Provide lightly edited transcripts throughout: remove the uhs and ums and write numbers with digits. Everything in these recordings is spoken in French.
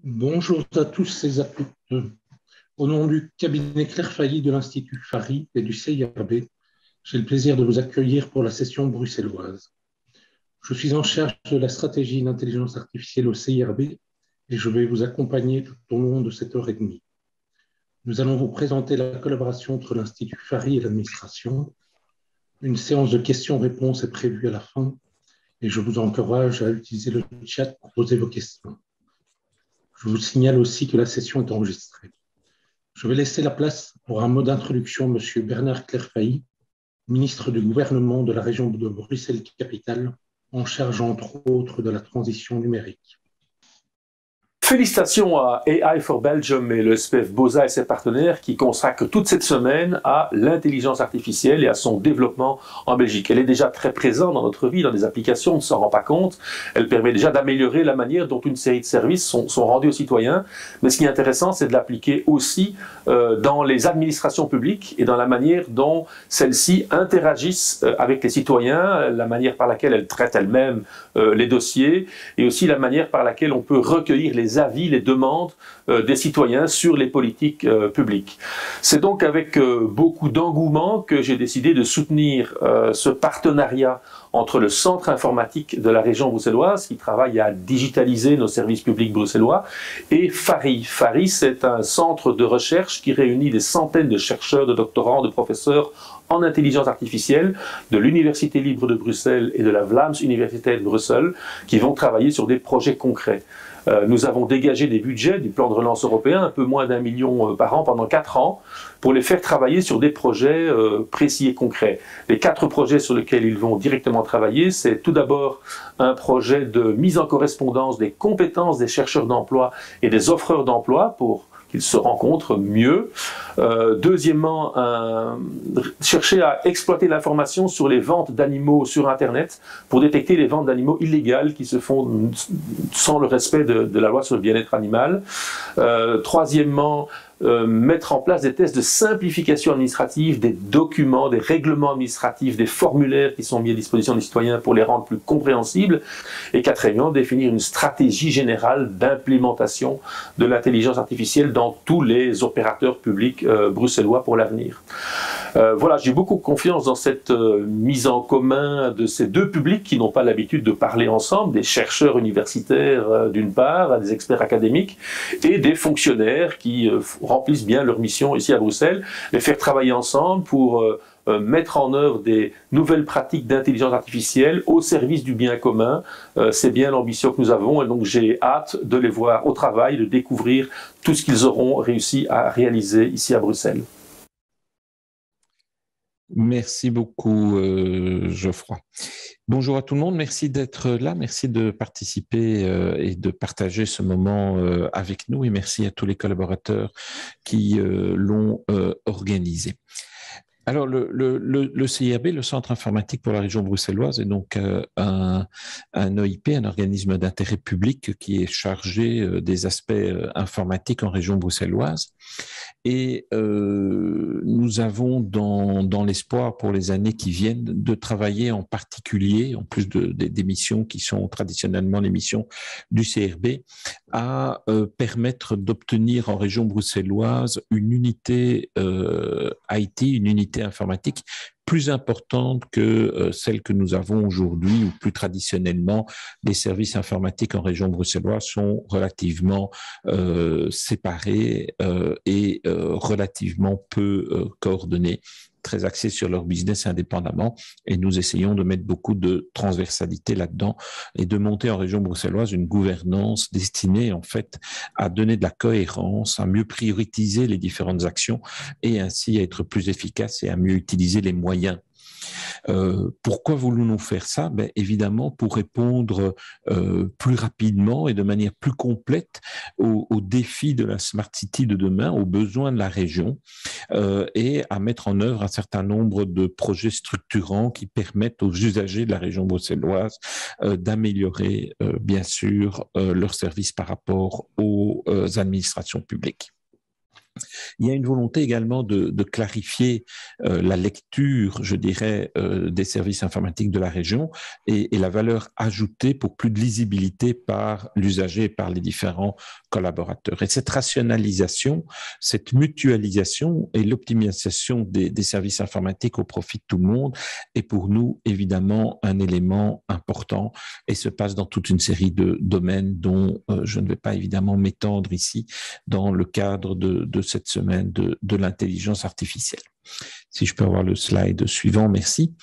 Bonjour à tous et à toutes. Au nom du cabinet Claire Failly de l'Institut Fari et du CIRB, j'ai le plaisir de vous accueillir pour la session bruxelloise. Je suis en charge de la stratégie d'intelligence artificielle au CIRB et je vais vous accompagner tout au long de cette heure et demie. Nous allons vous présenter la collaboration entre l'Institut Fari et l'administration. Une séance de questions-réponses est prévue à la fin et je vous encourage à utiliser le chat pour poser vos questions. Je vous signale aussi que la session est enregistrée. Je vais laisser la place pour un mot d'introduction à M. Bernard Clairfailly, ministre du gouvernement de la région de Bruxelles-Capitale, en charge entre autres de la transition numérique. Félicitations à AI for Belgium et le SPF BOSA et ses partenaires qui consacrent toute cette semaine à l'intelligence artificielle et à son développement en Belgique. Elle est déjà très présente dans notre vie, dans des applications, on ne s'en rend pas compte. Elle permet déjà d'améliorer la manière dont une série de services sont rendus aux citoyens. Mais ce qui est intéressant, c'est de l'appliquer aussi dans les administrations publiques et dans la manière dont celles-ci interagissent avec les citoyens, la manière par laquelle elles traitent elles-mêmes les dossiers et aussi la manière par laquelle on peut recueillir les avis, les demandes des citoyens sur les politiques publiques. C'est donc avec beaucoup d'engouement que j'ai décidé de soutenir ce partenariat entre le centre informatique de la région bruxelloise, qui travaille à digitaliser nos services publics bruxellois, et Fari. Fari, c'est un centre de recherche qui réunit des centaines de chercheurs, de doctorants, de professeurs en intelligence artificielle de l'Université libre de Bruxelles et de la Vlaams Universiteit Bruxelles, qui vont travailler sur des projets concrets. Nous avons dégagé des budgets du plan de relance européen, un peu moins d'1 million par an pendant 4 ans, pour les faire travailler sur des projets précis et concrets. Les 4 projets sur lesquels ils vont directement travailler, c'est tout d'abord un projet de mise en correspondance des compétences des chercheurs d'emploi et des offreurs d'emploi pour qu'ils se rencontrent mieux. Deuxièmement, chercher à exploiter l'information sur les ventes d'animaux sur Internet pour détecter les ventes d'animaux illégales qui se font sans le respect de la loi sur le bien-être animal. Troisièmement, mettre en place des tests de simplification administrative, des documents, des règlements administratifs, des formulaires qui sont mis à disposition des citoyens pour les rendre plus compréhensibles. Et quatrièmement, définir une stratégie générale d'implémentation de l'intelligence artificielle dans tous les opérateurs publics bruxellois pour l'avenir. Voilà, j'ai beaucoup confiance dans cette mise en commun de ces deux publics qui n'ont pas l'habitude de parler ensemble, des chercheurs universitaires d'une part, des experts académiques, et des fonctionnaires qui remplissent bien leur mission ici à Bruxelles, les faire travailler ensemble pour mettre en œuvre des nouvelles pratiques d'intelligence artificielle au service du bien commun. C'est bien l'ambition que nous avons et donc j'ai hâte de les voir au travail, de découvrir tout ce qu'ils auront réussi à réaliser ici à Bruxelles. Merci beaucoup, Geoffroy. Bonjour à tout le monde, merci d'être là, merci de participer et de partager ce moment avec nous et merci à tous les collaborateurs qui l'ont organisé. Alors, le CIRB, le Centre informatique pour la région bruxelloise, est donc un OIP, un organisme d'intérêt public qui est chargé des aspects informatiques en région bruxelloise. Et nous avons dans l'espoir pour les années qui viennent de travailler en particulier, en plus des missions qui sont traditionnellement les missions du CRB, à permettre d'obtenir en région bruxelloise une unité IT, une unité informatique plus importante que celle que nous avons aujourd'hui, ou plus traditionnellement, les services informatiques en région bruxelloise sont relativement séparés et relativement peu coordonnés, très axés sur leur business indépendamment, et nous essayons de mettre beaucoup de transversalité là-dedans et de monter en région bruxelloise une gouvernance destinée en fait à donner de la cohérence, à mieux prioriser les différentes actions et ainsi à être plus efficace et à mieux utiliser les moyens. Pourquoi voulons-nous faire ça? Ben, évidemment, pour répondre plus rapidement et de manière plus complète aux défis de la Smart City de demain, aux besoins de la région et à mettre en œuvre un certain nombre de projets structurants qui permettent aux usagers de la région bruxelloise d'améliorer, bien sûr, leurs services par rapport aux administrations publiques. Il y a une volonté également de clarifier la lecture, je dirais, des services informatiques de la région et la valeur ajoutée pour plus de lisibilité par l'usager et par les différents collaborateurs. Et cette rationalisation, cette mutualisation et l'optimisation des services informatiques au profit de tout le monde est pour nous évidemment un élément important et se passe dans toute une série de domaines dont je ne vais pas évidemment m'étendre ici dans le cadre de cette semaine de l'intelligence artificielle. Si je peux avoir le slide suivant, merci.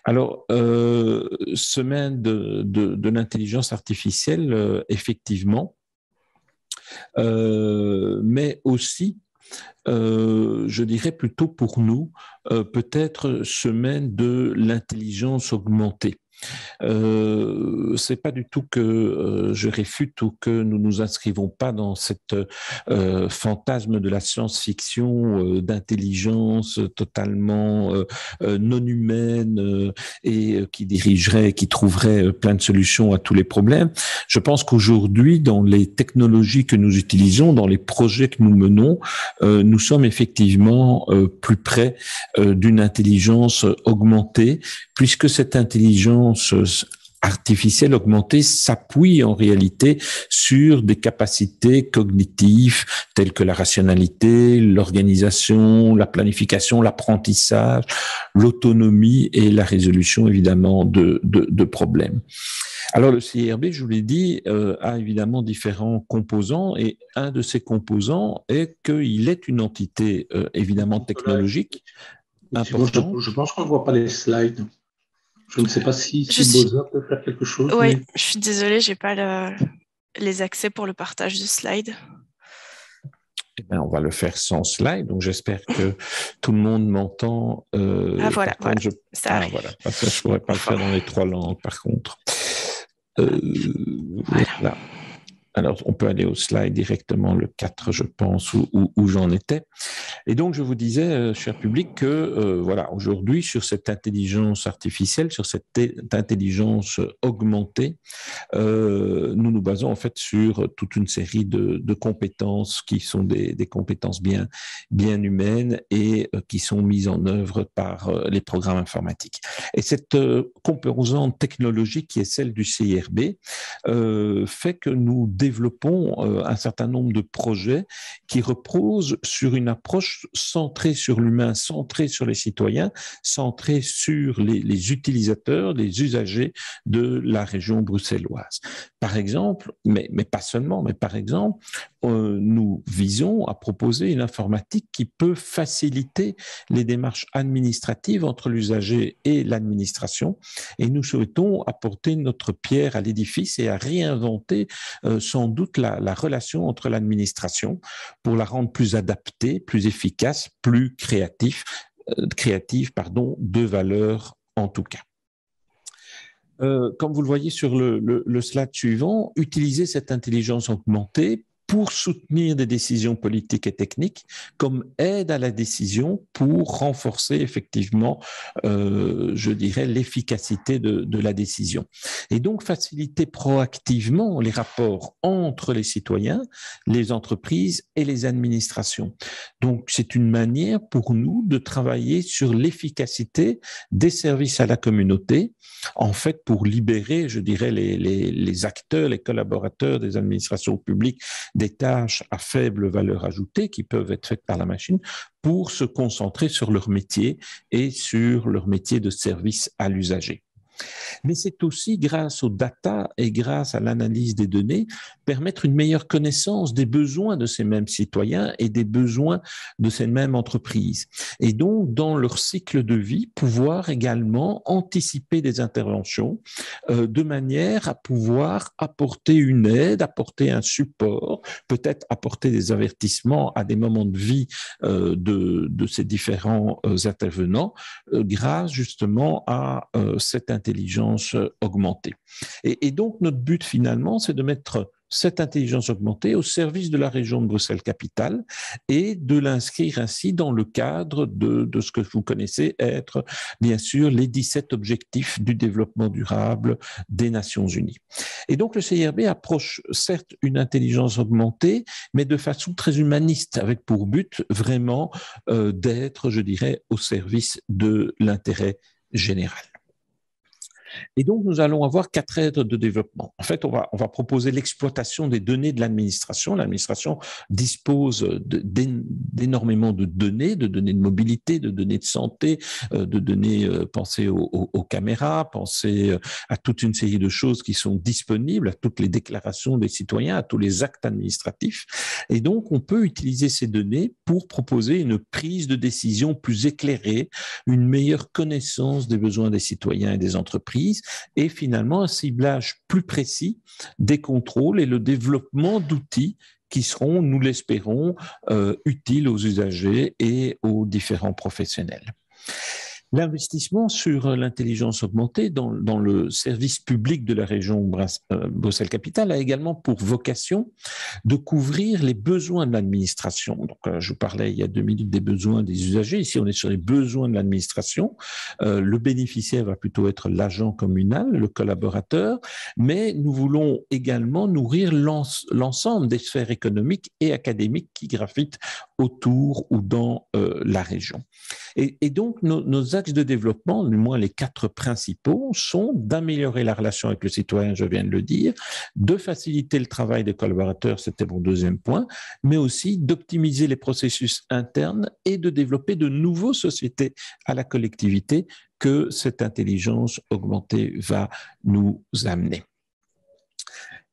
Alors, semaine de l'intelligence artificielle, effectivement, mais aussi, je dirais plutôt pour nous, peut-être semaine de l'intelligence augmentée. C'est pas du tout que je réfute ou que nous nous inscrivons pas dans cette fantasme de la science-fiction, d'intelligence totalement non humaine et qui dirigerait, qui trouverait plein de solutions à tous les problèmes. Je pense qu'aujourd'hui, dans les technologies que nous utilisons, dans les projets que nous menons, nous sommes effectivement plus près d'une intelligence augmentée, puisque cette intelligence artificielle augmentée s'appuie en réalité sur des capacités cognitives telles que la rationalité, l'organisation, la planification, l'apprentissage, l'autonomie et la résolution évidemment de problèmes. Alors le CIRB, je vous l'ai dit, a évidemment différents composants et un de ces composants est qu'il est une entité évidemment technologique importante. Je pense qu'on ne voit pas les slides. Je ne sais pas si Boza peut faire quelque chose. Oui, mais... je suis désolée, je n'ai pas les accès pour le partage de slides. Eh bien, on va le faire sans slide, donc j'espère que tout le monde m'entend. Voilà, voilà. Voilà. Parce que je ne pourrais pas le faire dans les 3 langues, par contre. Voilà. Alors, on peut aller au slide directement, le 4, je pense, où j'en étais. Et donc, je vous disais, cher public, que voilà, aujourd'hui, sur cette intelligence artificielle, sur cette intelligence augmentée, nous nous basons en fait sur toute une série de compétences qui sont des compétences bien humaines et qui sont mises en œuvre par les programmes informatiques. Et cette composante technologique qui est celle du CIRB fait que nous développons un certain nombre de projets qui reposent sur une approche centrée sur l'humain, centrée sur les citoyens, centrée sur les utilisateurs, les usagers de la région bruxelloise. Par exemple, mais pas seulement, mais par exemple, nous visons à proposer une informatique qui peut faciliter les démarches administratives entre l'usager et l'administration, et nous souhaitons apporter notre pierre à l'édifice et à réinventer sans doute la relation entre l'administration pour la rendre plus adaptée, plus efficace, plus créative, de valeur en tout cas. Comme vous le voyez sur le slide suivant, utiliser cette intelligence augmentée pour soutenir des décisions politiques et techniques comme aide à la décision pour renforcer effectivement, je dirais, l'efficacité de la décision. Et donc faciliter proactivement les rapports entre les citoyens, les entreprises et les administrations. Donc c'est une manière pour nous de travailler sur l'efficacité des services à la communauté, en fait pour libérer, je dirais, les acteurs, les collaborateurs des administrations publiques des tâches à faible valeur ajoutée qui peuvent être faites par la machine pour se concentrer sur leur métier et sur leur métier de service à l'usager. Mais c'est aussi grâce aux data et grâce à l'analyse des données, permettre une meilleure connaissance des besoins de ces mêmes citoyens et des besoins de ces mêmes entreprises. Et donc, dans leur cycle de vie, pouvoir également anticiper des interventions de manière à pouvoir apporter une aide, apporter un support, peut-être apporter des avertissements à des moments de vie de ces différents intervenants grâce justement à cette intelligence augmentée. Et donc, notre but finalement, c'est de mettre cette intelligence augmentée au service de la région de Bruxelles-Capitale et de l'inscrire ainsi dans le cadre de ce que vous connaissez être, bien sûr, les 17 objectifs du développement durable des Nations Unies. Et donc, le CIRB approche certes une intelligence augmentée, mais de façon très humaniste, avec pour but vraiment d'être, je dirais, au service de l'intérêt général. Et donc, nous allons avoir 4 aides de développement. En fait, on va proposer l'exploitation des données de l'administration. L'administration dispose d'énormément de données de mobilité, de données de santé, de données, pensez aux caméras, pensez à toute une série de choses qui sont disponibles, à toutes les déclarations des citoyens, à tous les actes administratifs. Et donc, on peut utiliser ces données pour proposer une prise de décision plus éclairée, une meilleure connaissance des besoins des citoyens et des entreprises, et finalement un ciblage plus précis des contrôles et le développement d'outils qui seront, nous l'espérons, utiles aux usagers et aux différents professionnels. L'investissement sur l'intelligence augmentée dans le service public de la région Bruxelles-Capitale a également pour vocation de couvrir les besoins de l'administration. Donc, je parlais il y a 2 minutes des besoins des usagers. Ici, on est sur les besoins de l'administration. Le bénéficiaire va plutôt être l'agent communal, le collaborateur, mais nous voulons également nourrir l'ensemble des sphères économiques et académiques qui gravitent autour ou dans la région. Et donc, nos axes de développement, du moins les 4 principaux, sont d'améliorer la relation avec le citoyen, je viens de le dire, de faciliter le travail des collaborateurs, c'était mon 2e point, mais aussi d'optimiser les processus internes et de développer de nouvelles sociétés à la collectivité que cette intelligence augmentée va nous amener.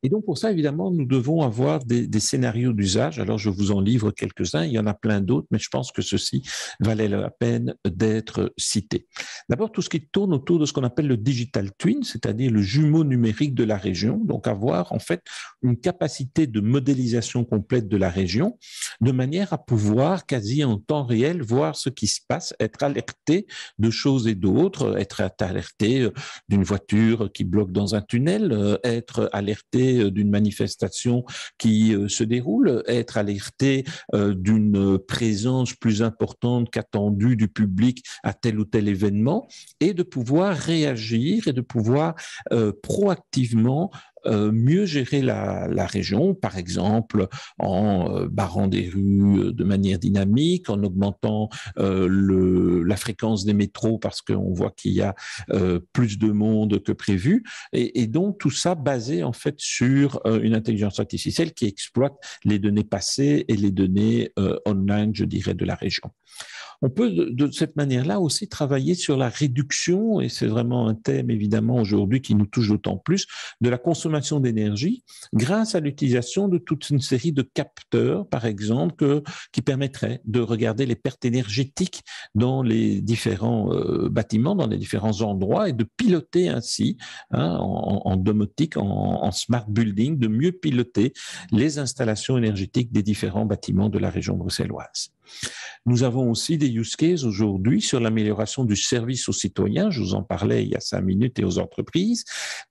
Et donc, pour ça, évidemment, nous devons avoir des scénarios d'usage. Alors, je vous en livre quelques-uns. Il y en a plein d'autres, mais je pense que ceci valait la peine d'être cité. D'abord, tout ce qui tourne autour de ce qu'on appelle le digital twin, c'est-à-dire le jumeau numérique de la région. Donc, avoir, en fait, une capacité de modélisation complète de la région, de manière à pouvoir, quasi en temps réel, voir ce qui se passe, être alerté de choses et d'autres, être alerté d'une voiture qui bloque dans un tunnel, être alerté d'une manifestation qui se déroule, être alerté d'une présence plus importante qu'attendue du public à tel ou tel événement, et de pouvoir réagir et de pouvoir proactivement mieux gérer la région, par exemple en barrant des rues de manière dynamique, en augmentant la fréquence des métros parce qu'on voit qu'il y a plus de monde que prévu, et donc tout ça basé en fait sur une intelligence artificielle qui exploite les données passées et les données online, je dirais, de la région. On peut de cette manière-là aussi travailler sur la réduction, et c'est vraiment un thème évidemment aujourd'hui qui nous touche d'autant plus, de la consommation d'énergie grâce à l'utilisation de toute une série de capteurs, par exemple, qui permettraient de regarder les pertes énergétiques dans les différents bâtiments, dans les différents endroits, et de piloter ainsi, en domotique, en smart building, de mieux piloter les installations énergétiques des différents bâtiments de la région bruxelloise. Nous avons aussi des use cases aujourd'hui sur l'amélioration du service aux citoyens, je vous en parlais il y a 5 minutes, et aux entreprises,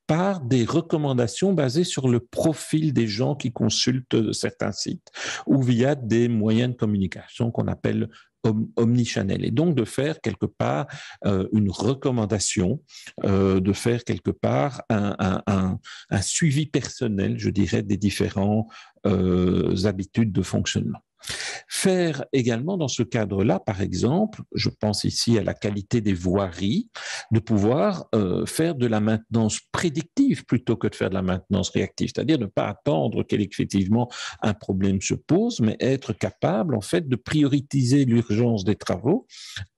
par des recommandations basées sur le profil des gens qui consultent certains sites ou via des moyens de communication qu'on appelle omnichannel, et donc de faire quelque part une recommandation, de faire quelque part un suivi personnel, je dirais, des différents habitudes de fonctionnement. Faire également dans ce cadre-là, par exemple, je pense ici à la qualité des voiries, de pouvoir faire de la maintenance prédictive plutôt que de faire de la maintenance réactive, c'est-à-dire ne pas attendre qu'effectivement un problème se pose, mais être capable en fait de prioriser l'urgence des travaux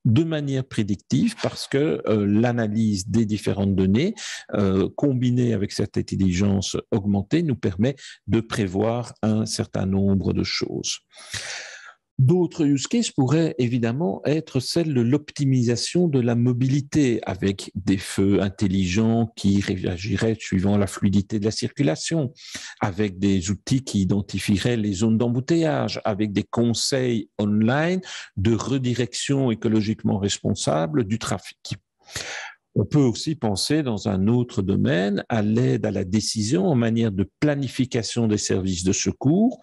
de manière prédictive, parce que l'analyse des différentes données combinée avec cette intelligence augmentée nous permet de prévoir un certain nombre de choses. D'autres use cases pourraient évidemment être celle de l'optimisation de la mobilité avec des feux intelligents qui réagiraient suivant la fluidité de la circulation, avec des outils qui identifieraient les zones d'embouteillage, avec des conseils online de redirection écologiquement responsable du trafic. On peut aussi penser dans un autre domaine à l'aide à la décision en manière de planification des services de secours,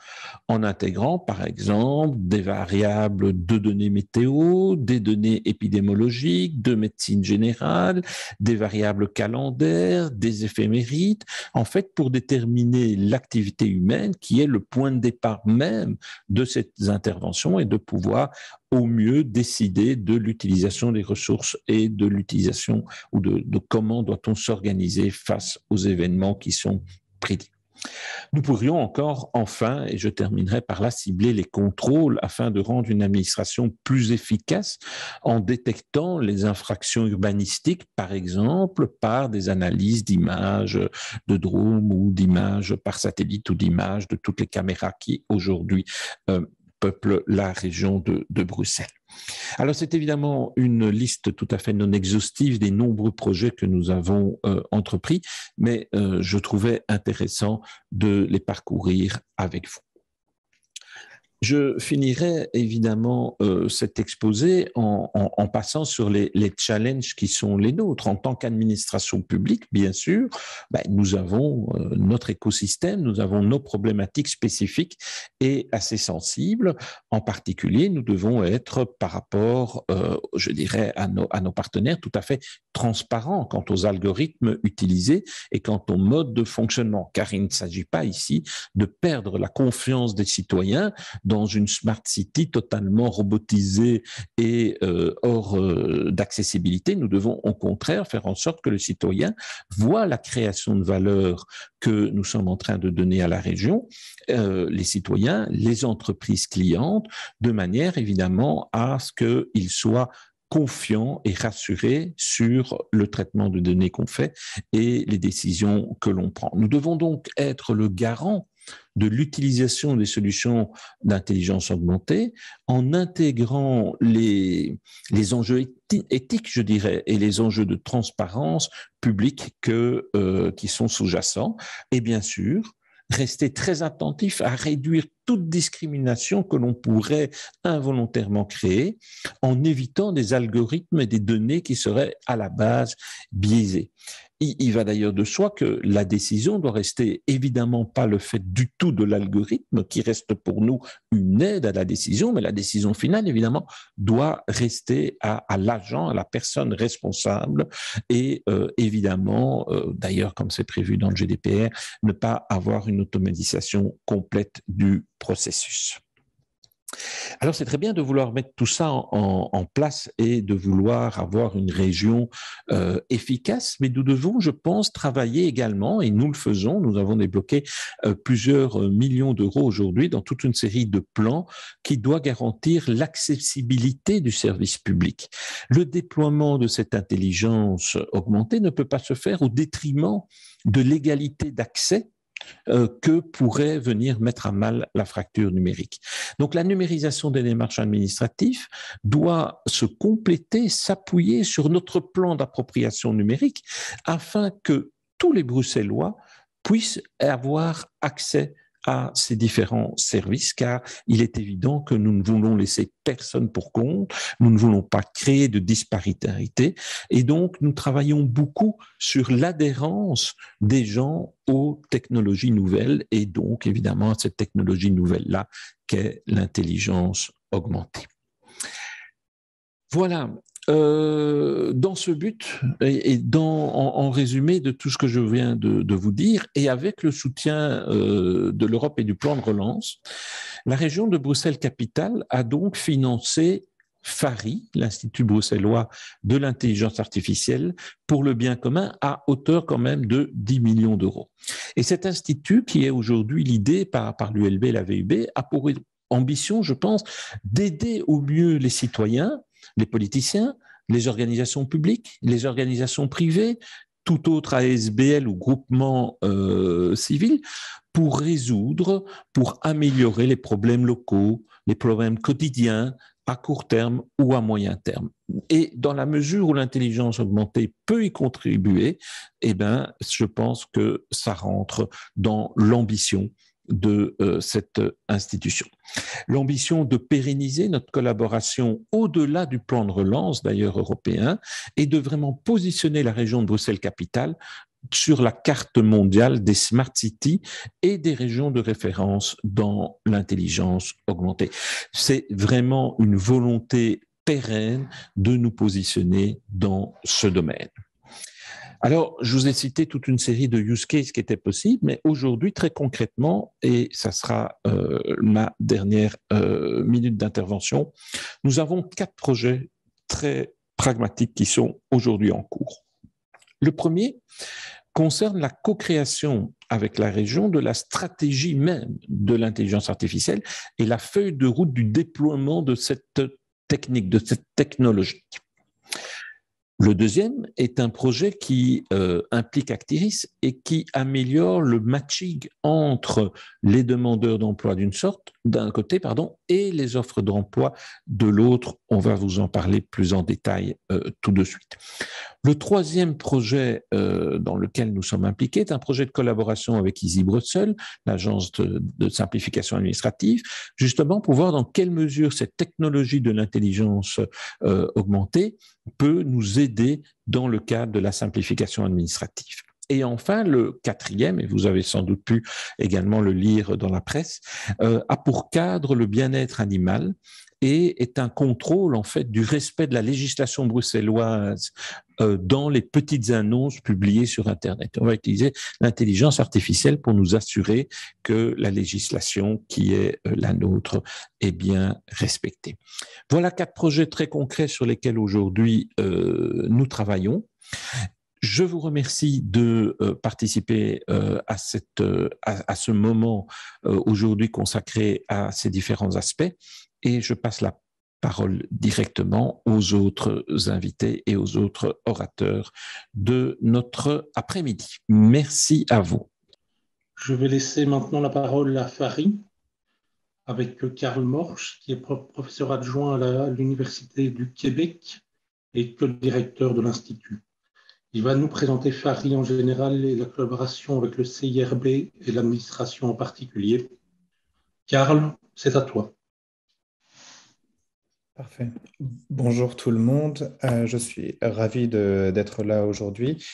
en intégrant par exemple des variables de données météo, des données épidémiologiques, de médecine générale, des variables calendaires, des éphémérides, en fait pour déterminer l'activité humaine qui est le point de départ même de ces interventions et de pouvoir au mieux décider de l'utilisation des ressources et de l'utilisation ou de comment doit-on s'organiser face aux événements qui sont prédits. Nous pourrions encore, enfin, et je terminerai par là, cibler les contrôles afin de rendre une administration plus efficace en détectant les infractions urbanistiques, par exemple, par des analyses d'images de drones ou d'images par satellite ou d'images de toutes les caméras qui aujourd'hui peuplent la région de Bruxelles. Alors, c'est évidemment une liste tout à fait non exhaustive des nombreux projets que nous avons entrepris, mais je trouvais intéressant de les parcourir avec vous. Je finirai évidemment cet exposé en passant sur les challenges qui sont les nôtres. En tant qu'administration publique, bien sûr, nous avons notre écosystème, nous avons nos problématiques spécifiques et assez sensibles. En particulier, nous devons être par rapport, je dirais, à nos partenaires tout à fait transparents quant aux algorithmes utilisés et quant au mode de fonctionnement, car il ne s'agit pas ici de perdre la confiance des citoyens dans une smart city totalement robotisée et hors d'accessibilité. Nous devons au contraire faire en sorte que le citoyen voit la création de valeur que nous sommes en train de donner à la région, les citoyens, les entreprises clientes, de manière évidemment à ce qu'ils soient confiants et rassurés sur le traitement de données qu'on fait et les décisions que l'on prend. Nous devons donc être le garant de l'utilisation des solutions d'intelligence augmentée en intégrant les enjeux éthiques, je dirais, et les enjeux de transparence publique qui sont sous-jacents. Et bien sûr, rester très attentif à réduire toute discrimination que l'on pourrait involontairement créer en évitant des algorithmes et des données qui seraient à la base biaisées. Il va d'ailleurs de soi que la décision doit rester évidemment pas le fait du tout de l'algorithme qui reste pour nous une aide à la décision, mais la décision finale évidemment doit rester à l'agent, à la personne responsable et évidemment, d'ailleurs comme c'est prévu dans le GDPR, ne pas avoir une automatisation complète du processus. Alors, c'est très bien de vouloir mettre tout ça en place et de vouloir avoir une région efficace, mais nous devons, je pense, travailler également, et nous le faisons, nous avons débloqué plusieurs millions d'euros aujourd'hui dans toute une série de plans qui doivent garantir l'accessibilité du service public. Le déploiement de cette intelligence augmentée ne peut pas se faire au détriment de l'égalité d'accès que pourrait venir mettre à mal la fracture numérique. Donc la numérisation des démarches administratives doit se compléter, s'appuyer sur notre plan d'appropriation numérique afin que tous les Bruxellois puissent avoir accès à ces différents services, car il est évident que nous ne voulons laisser personne pour compte, nous ne voulons pas créer de disparité, et donc nous travaillons beaucoup sur l'adhérence des gens aux technologies nouvelles, et donc évidemment à cette technologie nouvelle-là qu'est l'intelligence augmentée. Voilà. Dans ce but et en résumé de tout ce que je viens de vous dire, et avec le soutien de l'Europe et du plan de relance, la région de Bruxelles-Capitale a donc financé FARI, l'Institut bruxellois de l'intelligence artificielle, pour le bien commun à hauteur quand même de 10 millions d'euros. Et cet institut, qui est aujourd'hui l'idée par l'ULB et la VUB, a pour ambition, je pense, d'aider au mieux les citoyens, les politiciens, les organisations publiques, les organisations privées, tout autre ASBL ou groupement civil, pour résoudre, pour améliorer les problèmes locaux, les problèmes quotidiens, à court terme ou à moyen terme. Et dans la mesure où l'intelligence augmentée peut y contribuer, eh bien, je pense que ça rentre dans l'ambition de cette institution. L'ambition de pérenniser notre collaboration au-delà du plan de relance, d'ailleurs européen, et de vraiment positionner la région de Bruxelles-Capitale sur la carte mondiale des smart cities et des régions de référence dans l'intelligence augmentée. C'est vraiment une volonté pérenne de nous positionner dans ce domaine. Alors, je vous ai cité toute une série de use cases qui étaient possibles, mais aujourd'hui, très concrètement, et ça sera ma dernière minute d'intervention, nous avons 4 projets très pragmatiques qui sont aujourd'hui en cours. Le premier concerne la co-création avec la région de la stratégie même de l'intelligence artificielle et la feuille de route du déploiement de cette technique, de cette technologie. Le deuxième est un projet qui implique Actiris et qui améliore le matching entre les demandeurs d'emploi d'un côté, et les offres d'emploi de l'autre. On va vous en parler plus en détail tout de suite. Le troisième projet dans lequel nous sommes impliqués est un projet de collaboration avec Easy Bruxelles, l'agence de simplification administrative, justement pour voir dans quelle mesure cette technologie de l'intelligence augmentée peut nous aider dans le cadre de la simplification administrative. Et enfin, le quatrième, et vous avez sans doute pu également le lire dans la presse, a pour cadre le bien-être animal et est un contrôle en fait du respect de la législation bruxelloise dans les petites annonces publiées sur Internet. On va utiliser l'intelligence artificielle pour nous assurer que la législation qui est la nôtre est bien respectée. Voilà 4 projets très concrets sur lesquels aujourd'hui nous travaillons. Je vous remercie de participer à ce moment aujourd'hui consacré à ces différents aspects et je passe la parole directement aux autres invités et aux autres orateurs de notre après-midi. Merci à vous. Je vais laisser maintenant la parole à Fari avec Karl Morsch, qui est professeur adjoint à l'Université du Québec et co-directeur de l'Institut. Il va nous présenter Fari en général et la collaboration avec le CIRB et l'administration en particulier. Karl, c'est à toi. Parfait. Bonjour tout le monde. Je suis ravi d'être là aujourd'hui.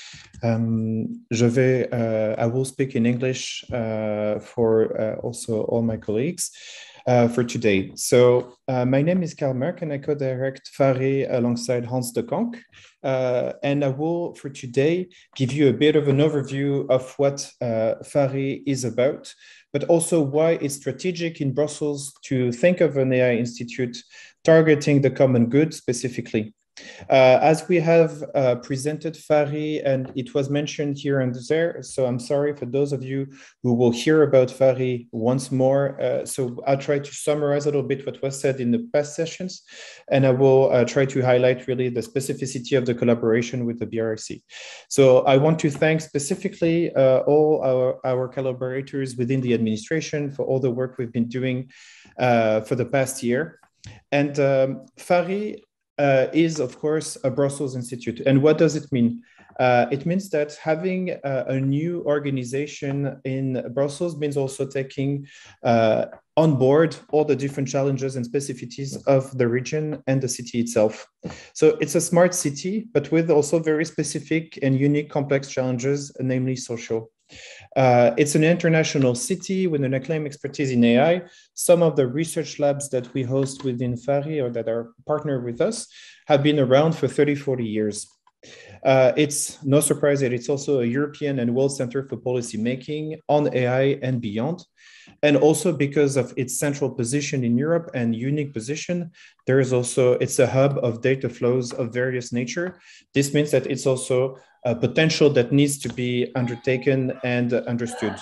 I will speak in English for also all my colleagues for today. So my name is Karl Merck and I co-direct Fari alongside Hans de Konk. And I will, for today, give you a bit of an overview of what Fari is about, but also why it's strategic in Brussels to think of an AI institute targeting the common good specifically. As we have presented Fari, and it was mentioned here and there, so I'm sorry for those of you who will hear about Fari once more. So I'll try to summarize a little bit what was said in the past sessions, and I will try to highlight really the specificity of the collaboration with the BRC. So I want to thank specifically all our collaborators within the administration for all the work we've been doing for the past year. And Fari is, of course, a Brussels institute. And what does it mean? It means that having a new organization in Brussels means also taking on board all the different challenges and specificities of the region and the city itself. So it's a smart city, but with also very specific and unique complex challenges, namely social. It's an international city with an acclaimed expertise in AI. Some of the research labs that we host within Fari or that are partnered with us have been around for 30, 40 years. It's no surprise that it's also a European and world center for policy making on AI and beyond. And also because of its central position in Europe and unique position, it's a hub of data flows of various nature. This means that it's also a potential that needs to be undertaken and understood.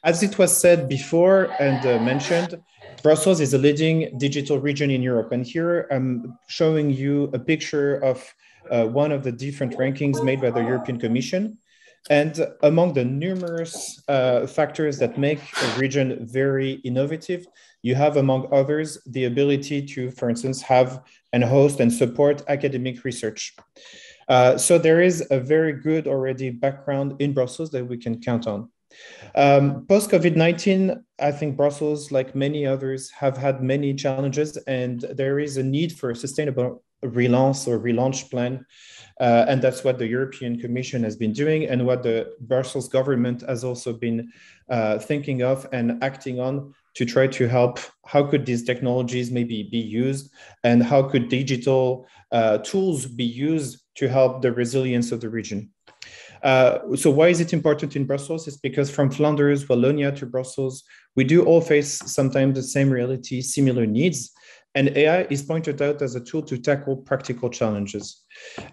As it was said before and mentioned, Brussels is a leading digital region in Europe. And here I'm showing you a picture of one of the different rankings made by the European Commission. And among the numerous factors that make a region very innovative, you have, among others, the ability to, for instance, have and host and support academic research. So there is a very good already background in Brussels that we can count on. Post-COVID-19, I think Brussels, like many others, have had many challenges, and there is a need for a sustainable relaunch plan. And that's what the European Commission has been doing, and what the Brussels government has also been thinking of and acting on to try to help. How could these technologies maybe be used, and how could digital tools be used to help the resilience of the region? So why is it important in Brussels? It's because from Flanders, Wallonia to Brussels, we do all face sometimes the same reality, similar needs. And AI is pointed out as a tool to tackle practical challenges.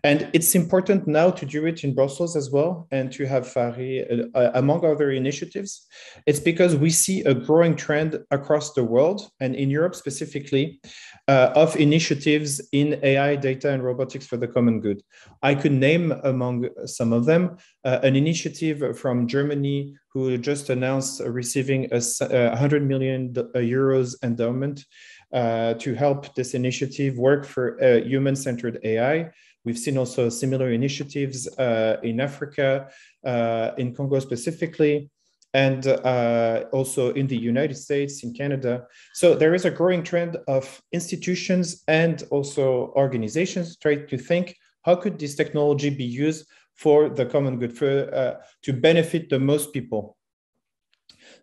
And it's important now to do it in Brussels as well, and to have Fari among other initiatives. It's because we see a growing trend across the world, and in Europe specifically, of initiatives in AI, data, and robotics for the common good. I could name among some of them an initiative from Germany, who just announced receiving a 100 million euros endowment to help this initiative work for human-centered AI. We've seen also similar initiatives in Africa, in Congo specifically, and also in the United States, in Canada. So there is a growing trend of institutions and also organizations trying to think, how could this technology be used for the common good, to benefit the most people?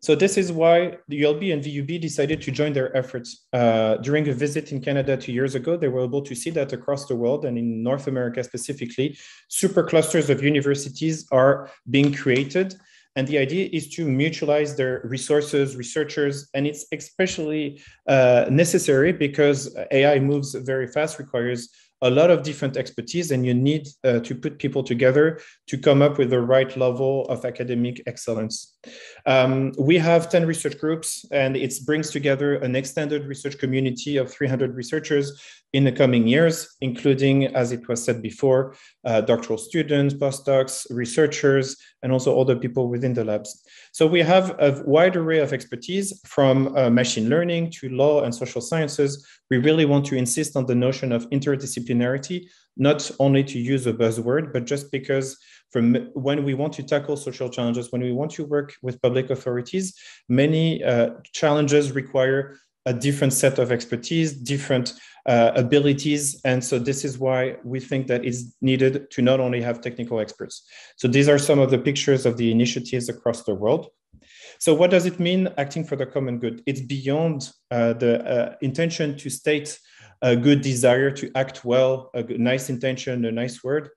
So this is why the ULB and VUB decided to join their efforts. During a visit in Canada 2 years ago, they were able to see that across the world, and in North America specifically, superclusters of universities are being created. And the idea is to mutualize their resources, researchers, and it's especially necessary because AI moves very fast, requires a lot of different expertise, and you need to put people together to come up with the right level of academic excellence. We have 10 research groups, and it brings together an extended research community of 300 researchers in the coming years, including, as it was said before, doctoral students, postdocs, researchers, and also other people within the labs. So we have a wide array of expertise, from machine learning to law and social sciences. We really want to insist on the notion of interdisciplinarity, not only to use a buzzword, but just because from when we want to tackle social challenges, when we want to work with public authorities, many challenges require a different set of expertise, different abilities. And so this is why we think that it's needed to not only have technical experts. So these are some of the pictures of the initiatives across the world. So what does it mean acting for the common good? It's beyond the intention to state a good desire to act well, a nice intention, a nice word.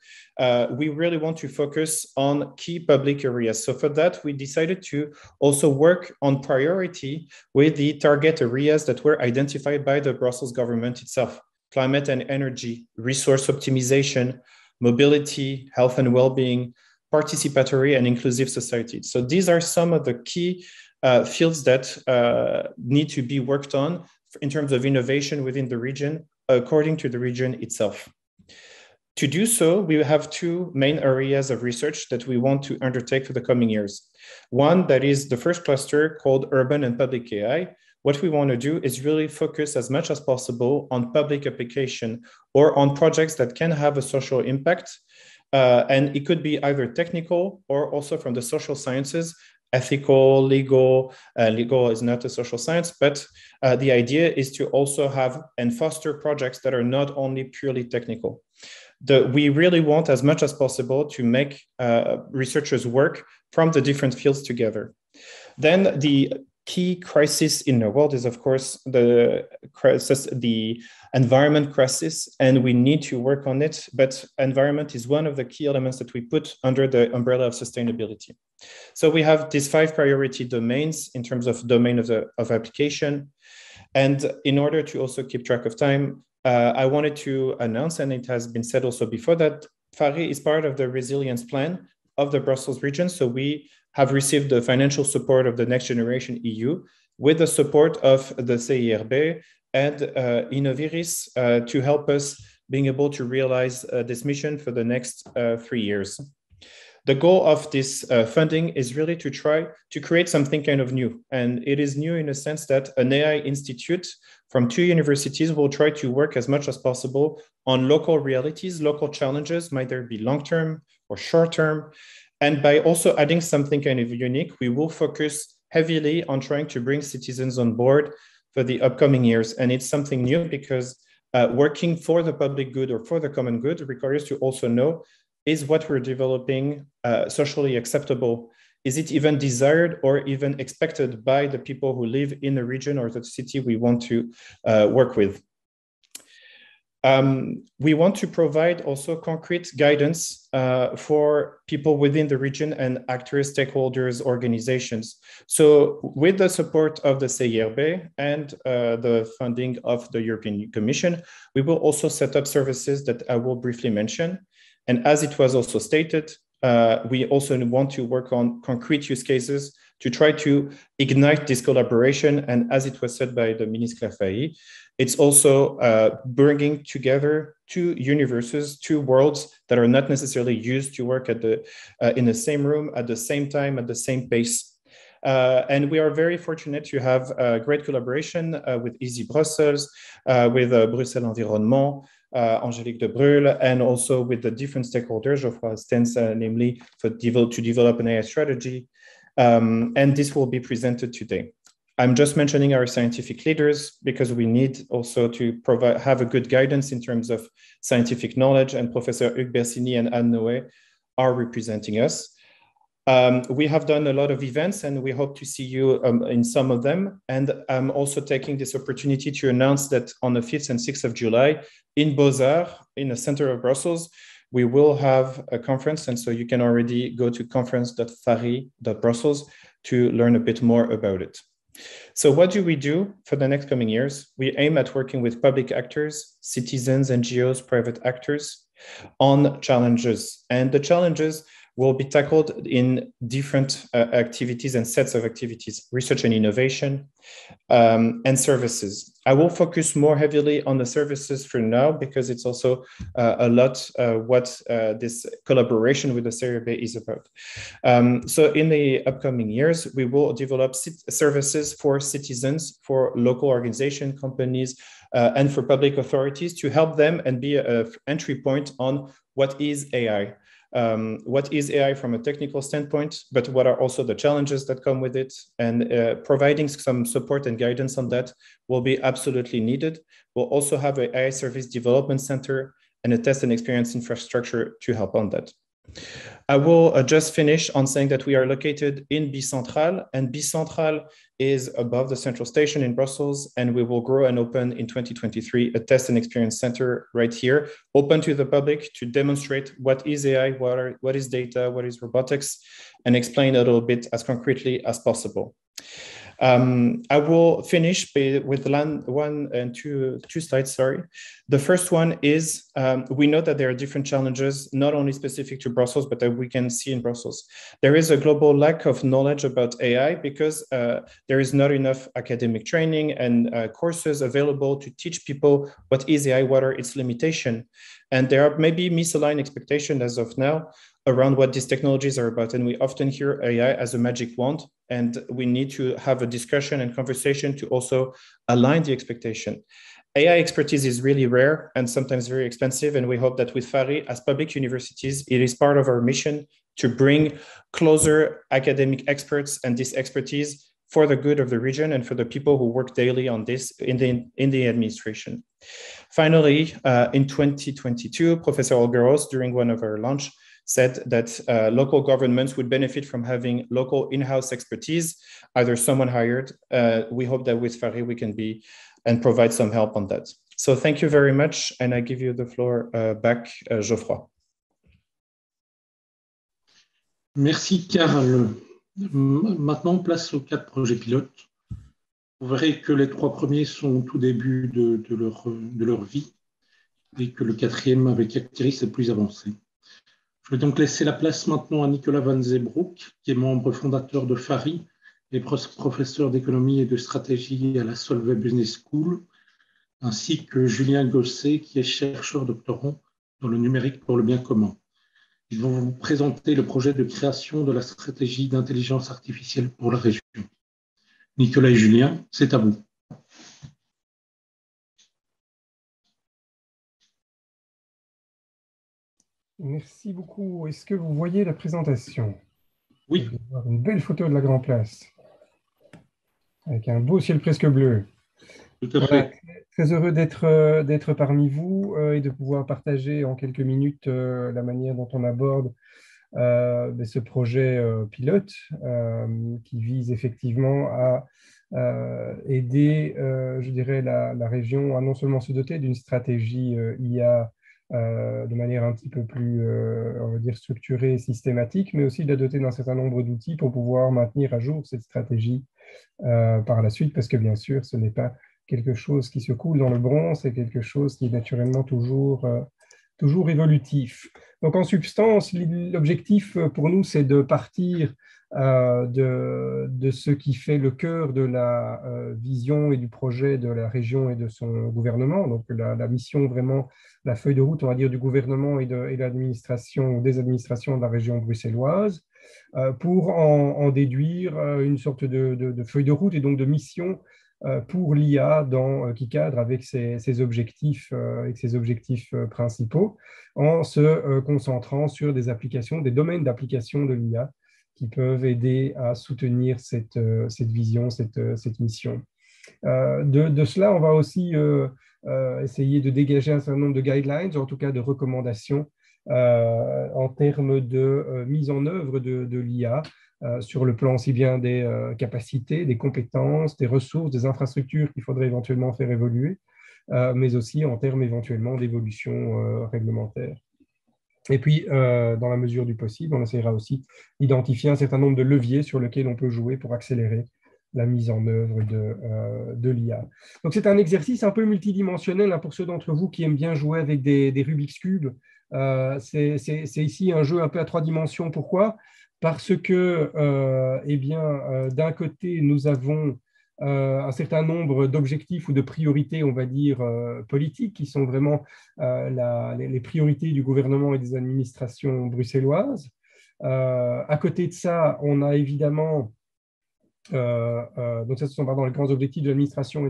We really want to focus on key public areas. So for that, we decided to also work on priority with the target areas that were identified by the Brussels government itself: climate and energy, resource optimization, mobility, health and well-being, participatory and inclusive society. So these are some of the key fields that need to be worked on in terms of innovation within the region, according to the region itself. To do so, we have two main areas of research that we want to undertake for the coming years. One, that is the first cluster, called Urban and Public AI. What we want to do is really focus as much as possible on public application or on projects that can have a social impact. And it could be either technical or also from the social sciences, ethical, legal. Legal is not a social science, but the idea is to also have and foster projects that are not only purely technical. We really want as much as possible to make researchers work from the different fields together. Then the key crisis in the world is, of course, the environment crisis, and we need to work on it. But environment is one of the key elements that we put under the umbrella of sustainability. So we have these 5 priority domains in terms of domain of application. And in order to also keep track of time, I wanted to announce, and it has been said also before, that Fari is part of the resilience plan of the Brussels region. So we have received the financial support of the Next Generation EU with the support of the CIRB and Innoviris to help us being able to realize this mission for the next 3 years. The goal of this funding is really to try to create something kind of new. And it is new in a sense that an AI institute from 2 universities will try to work as much as possible on local realities, local challenges, might there be long-term or short-term, And by also adding something kind of unique, we will focus heavily on trying to bring citizens on board for the upcoming years. And it's something new because working for the public good or for the common good requires to also know, is what we're developing socially acceptable? Is it even desired or even expected by the people who live in the region or the city we want to work with? We want to provide also concrete guidance for people within the region and actors, stakeholders, organizations. So with the support of the CIRB and the funding of the European Commission, we will also set up services that I will briefly mention. And as it was also stated, we also want to work on concrete use cases to try to ignite this collaboration. And as it was said by the Ministre Fahy, it's also bringing together two universes, two worlds that are not necessarily used to work at in the same room, at the same time, at the same pace. And we are very fortunate to have a great collaboration with Easy Brussels, with Bruxelles Environnement, Angélique de Brul, and also with the different stakeholders, Geoffroy Stens, namely to develop an AI strategy. And this will be presented today. I'm just mentioning our scientific leaders because we need also to have a good guidance in terms of scientific knowledge, and Professor Hugues Bersini and Anne Noé are representing us. We have done a lot of events and we hope to see you in some of them. And I'm also taking this opportunity to announce that on the 5th and 6th of July in Beaux-Arts, in the center of Brussels, we will have a conference. And so you can already go to conference.fari.brussels to learn a bit more about it. So what do we do for the next coming years? We aim at working with public actors, citizens, NGOs, private actors on challenges. And the challenges will be tackled in different activities and sets of activities: research and innovation, and services. I will focus more heavily on the services for now because it's also a lot what this collaboration with the CIRB is about. So in the upcoming years, we will develop services for citizens, for local organizations, companies, and for public authorities to help them and be an entry point on what is AI. What is AI from a technical standpoint, but what are also the challenges that come with it, and providing some support and guidance on that will be absolutely needed. We'll also have an AI service development center and a test and experience infrastructure to help on that. I will just finish on saying that we are located in Bicentral, and Bicentral is above the central station in Brussels, and we will grow and open in 2023 a test and experience center right here, open to the public to demonstrate what is AI, what is data, what is robotics, and explain a little bit as concretely as possible. I will finish with one and two slides, sorry. The first one is, we know that there are different challenges, not only specific to Brussels, but that we can see in Brussels. There is a global lack of knowledge about AI because there is not enough academic training and courses available to teach people what is AI, what are its limitations. And there are maybe misaligned expectations as of now around what these technologies are about. And we often hear AI as a magic wand, and we need to have a discussion and conversation to also align the expectation. AI expertise is really rare and sometimes very expensive. And we hope that with FARI, as public universities, it is part of our mission to bring closer academic experts and this expertise for the good of the region and for the people who work daily on this in the administration. Finally, in 2022, Professor Olgaros, during one of our launch, said that local governments would benefit from having local in-house expertise, either someone hired. We hope that with FARI we can be and provide some help on that. So thank you very much, and I give you the floor back, Geoffroy. Merci, Karl. Maintenant, place aux 4 projets pilotes. Vous verrez que les 3 premiers sont au tout début de leur vie et que le 4e avec Actiris est plus avancé. Je vais donc laisser la place maintenant à Nicolas Van Zeebroek, qui est membre fondateur de FARI et professeur d'économie et de stratégie à la Solvay Business School, ainsi que Julien Gosset, qui est chercheur doctorant dans le numérique pour le bien commun. Ils vont vous présenter le projet de création de la stratégie d'intelligence artificielle pour la région. Nicolas et Julien, c'est à vous. Merci beaucoup. Est-ce que vous voyez la présentation? Oui. Vous allez voir une belle photo de la Grand Place, avec un beau ciel presque bleu. Tout à Voilà, fait. très heureux d'être parmi vous et de pouvoir partager en quelques minutes la manière dont on aborde ce projet pilote qui vise effectivement à aider, je dirais, la région à non seulement se doter d'une stratégie IA de manière un petit peu plus, on va dire, structurée et systématique, mais aussi de la doter d'un certain nombre d'outils pour pouvoir maintenir à jour cette stratégie par la suite, parce que bien sûr, ce n'est pas quelque chose qui se coule dans le bronze, c'est quelque chose qui est naturellement toujours évolutif. Donc en substance, l'objectif pour nous, c'est de partir de ce qui fait le cœur de la vision et du projet de la région et de son gouvernement, donc la mission vraiment, la feuille de route, on va dire, du gouvernement et de l'administration, des administrations de la région bruxelloise, pour en déduire une sorte de feuille de route et donc de mission pour l'IA qui cadre avec ses objectifs, principaux, en se concentrant sur des applications, des domaines d'application de l'IA qui peuvent aider à soutenir cette vision, cette mission. De cela, on va aussi essayer de dégager un certain nombre de guidelines, en tout cas de recommandations en termes de mise en œuvre de l'IA sur le plan aussi bien des capacités, des compétences, des ressources, des infrastructures qu'il faudrait éventuellement faire évoluer, mais aussi en termes éventuellement d'évolution réglementaire. Et puis, dans la mesure du possible, on essaiera aussi d'identifier un certain nombre de leviers sur lesquels on peut jouer pour accélérer la mise en œuvre de l'IA. Donc, c'est un exercice un peu multidimensionnel hein, pour ceux d'entre vous qui aiment bien jouer avec des Rubik's Cube. C'est ici un jeu un peu à 3 dimensions. Pourquoi? Parce que, d'un côté, nous avons un certain nombre d'objectifs ou de priorités, on va dire, politiques, qui sont vraiment les priorités du gouvernement et des administrations bruxelloises. À côté de ça, on a évidemment, donc ça, ce sont les grands objectifs de l'administration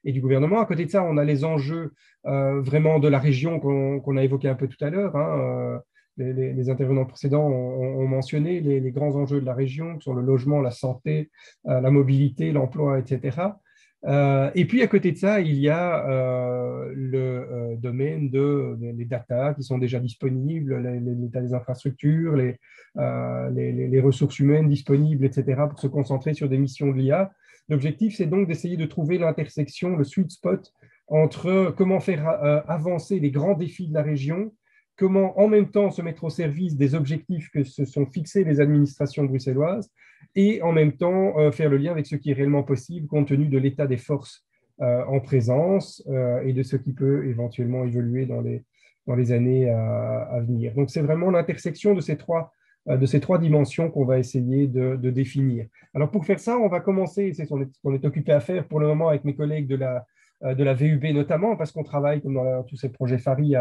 et du gouvernement. À côté de ça, on a les enjeux vraiment de la région qu'on a évoqués un peu tout à l'heure. Hein, les intervenants précédents ont mentionné les grands enjeux de la région, qui sont le logement, la santé, la mobilité, l'emploi, etc. Et puis, à côté de ça, il y a le domaine des data qui sont déjà disponibles, l'état des infrastructures, les ressources humaines disponibles, etc., pour se concentrer sur des missions de l'IA. L'objectif, c'est donc d'essayer de trouver l'intersection, le sweet spot entre comment faire avancer les grands défis de la région, comment en même temps se mettre au service des objectifs que se sont fixés les administrations bruxelloises et en même temps faire le lien avec ce qui est réellement possible compte tenu de l'état des forces en présence et de ce qui peut éventuellement évoluer dans les années à venir. Donc, c'est vraiment l'intersection de ces trois dimensions qu'on va essayer de définir. Alors, pour faire ça, on va commencer, c'est ce qu'on est occupé à faire pour le moment avec mes collègues de la VUB notamment, parce qu'on travaille comme dans tous ces projets FARI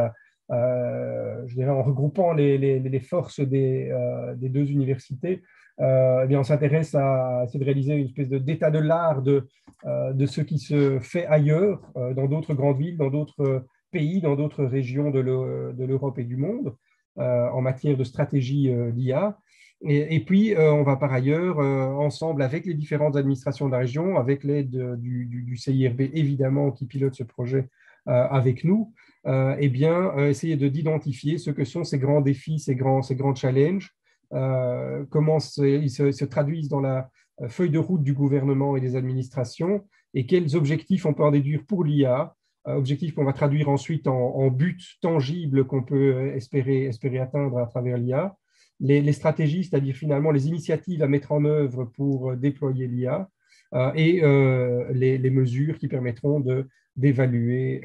je dirais en regroupant les forces des 2 universités. Eh bien, on s'intéresse à essayer de réaliser une espèce d'état de l'art de ce qui se fait ailleurs, dans d'autres grandes villes, dans d'autres pays, dans d'autres régions de l'Europe et du monde, en matière de stratégie d'IA. Et puis, on va par ailleurs, ensemble avec les différentes administrations de la région, avec l'aide du CIRB, évidemment, qui pilote ce projet avec nous, essayer d'identifier ce que sont ces grands défis, ces grands challenges, comment ils se traduisent dans la feuille de route du gouvernement et des administrations, et quels objectifs on peut en déduire pour l'IA, objectifs qu'on va traduire ensuite en buts tangibles qu'on peut espérer atteindre à travers l'IA, les stratégies, c'est-à-dire finalement les initiatives à mettre en œuvre pour déployer l'IA, et les mesures qui permettront d'évaluer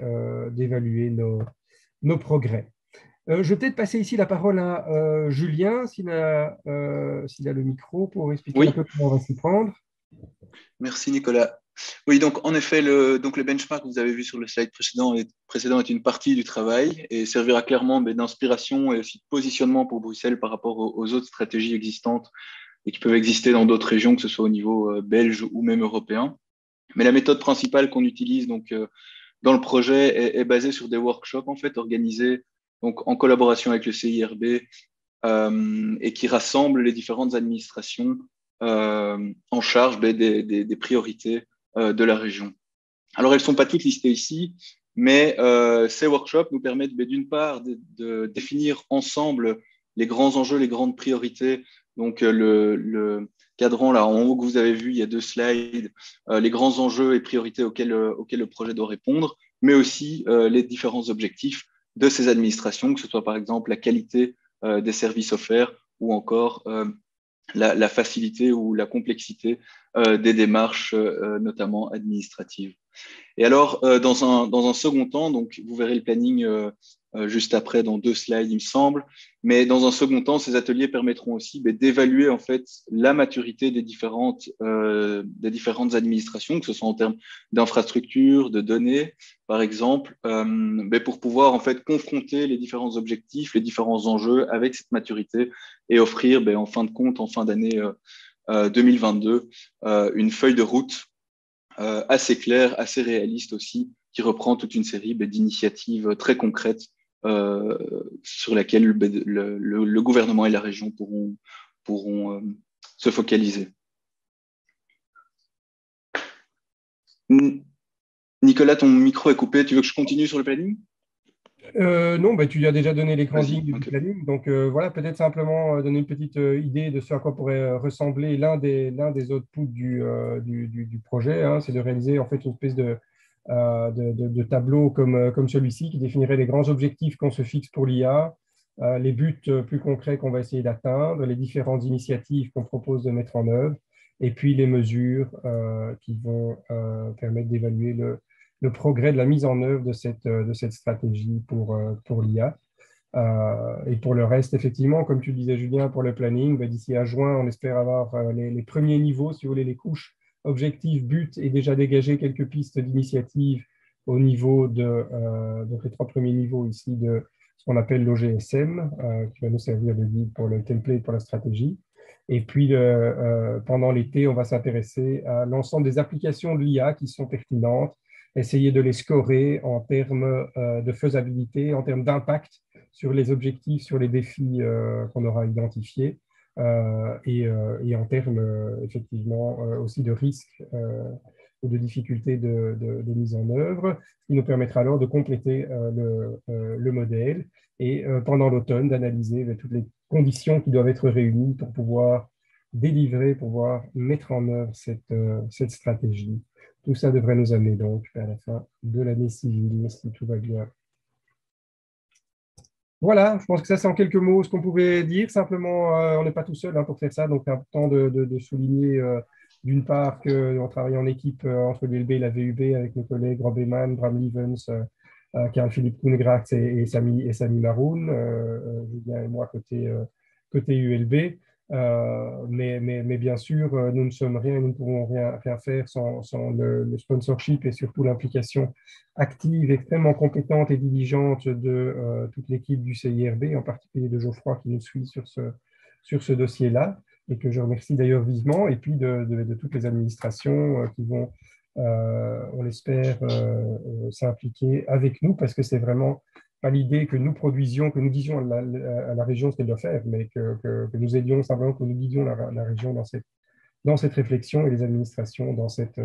nos progrès. Je vais peut-être passer ici la parole à Julien, s'il a le micro, pour expliquer un peu comment on va s'y prendre. Merci Nicolas. Oui, donc en effet, le benchmark que vous avez vu sur le slide précédent est une partie du travail et servira clairement d'inspiration et aussi de positionnement pour Bruxelles par rapport aux autres stratégies existantes et qui peuvent exister dans d'autres régions, que ce soit au niveau belge ou même européen. Mais la méthode principale qu'on utilise dans le projet est basée sur des workshops en fait organisés donc en collaboration avec le CIRB, et qui rassemble les différentes administrations en charge des priorités de la région. Alors, elles ne sont pas toutes listées ici, mais ces workshops nous permettent d'une part de définir ensemble les grands enjeux, les grandes priorités. Donc, le cadran là en haut que vous avez vu, il y a 2 slides, les grands enjeux et priorités auxquels le projet doit répondre, mais aussi les différents objectifs de ces administrations, que ce soit par exemple la qualité des services offerts ou encore la facilité ou la complexité des démarches, notamment administratives. Et alors, dans un second temps, donc vous verrez le planning juste après dans 2 slides, il me semble, mais dans un second temps, ces ateliers permettront aussi d'évaluer en fait la maturité des différentes administrations, que ce soit en termes d'infrastructures, de données, par exemple, pour pouvoir en fait confronter les différents objectifs, les différents enjeux avec cette maturité et offrir en fin de compte, en fin d'année 2022, une feuille de route assez claire, assez réaliste aussi, qui reprend toute une série d'initiatives très concrètes sur laquelle le gouvernement et la région pourront se focaliser. Nicolas, ton micro est coupé. Tu veux que je continue sur le planning ? Non, tu lui as déjà donné les grandes lignes du okay. planning. Donc voilà, peut-être simplement donner une petite idée de ce à quoi pourrait ressembler l'un des outputs du projet. Hein, c'est de réaliser en fait une espèce de tableau comme celui-ci qui définirait les grands objectifs qu'on se fixe pour l'IA, les buts plus concrets qu'on va essayer d'atteindre, les différentes initiatives qu'on propose de mettre en œuvre, et puis les mesures qui vont permettre d'évaluer le progrès de la mise en œuvre de cette stratégie pour l'IA. Et pour le reste, effectivement, comme tu disais, Julien, pour le planning, d'ici à juin, on espère avoir les premiers niveaux, si vous voulez, les couches objectifs, buts, et déjà dégager quelques pistes d'initiative au niveau donc les 3 premiers niveaux ici de ce qu'on appelle l'OGSM, qui va nous servir de guide pour le template, pour la stratégie. Et puis, pendant l'été, on va s'intéresser à l'ensemble des applications de l'IA qui sont pertinentes, essayer de les scorer en termes de faisabilité, en termes d'impact sur les objectifs, sur les défis qu'on aura identifiés, et en termes effectivement aussi de risques ou de difficultés de mise en œuvre, ce qui nous permettra alors de compléter le modèle et pendant l'automne d'analyser toutes les conditions qui doivent être réunies pour pouvoir délivrer, pouvoir mettre en œuvre cette stratégie. Tout ça devrait nous amener donc à la fin de l'année civile, si tout va bien. Voilà, je pense que ça, c'est en quelques mots ce qu'on pouvait dire. Simplement, on n'est pas tout seul pour faire ça, donc c'est important de souligner d'une part qu'on travaille en équipe entre l'ULB et la VUB avec nos collègues Rob Eman, Bram Levens, Karl-Philippe Koengracht et Sami Maroun, Julien et moi côté ULB. Mais bien sûr, nous ne sommes rien, nous ne pouvons rien faire sans le sponsorship et surtout l'implication active, extrêmement compétente et diligente de toute l'équipe du CIRB, en particulier de Geoffroy qui nous suit sur ce dossier-là et que je remercie d'ailleurs vivement, et puis de toutes les administrations qui vont, on l'espère, s'impliquer avec nous parce que c'est vraiment pas l'idée que nous produisions, que nous disions à la région ce qu'elle doit faire, mais que nous aidions simplement, que nous guidions la région dans cette réflexion et les administrations dans cette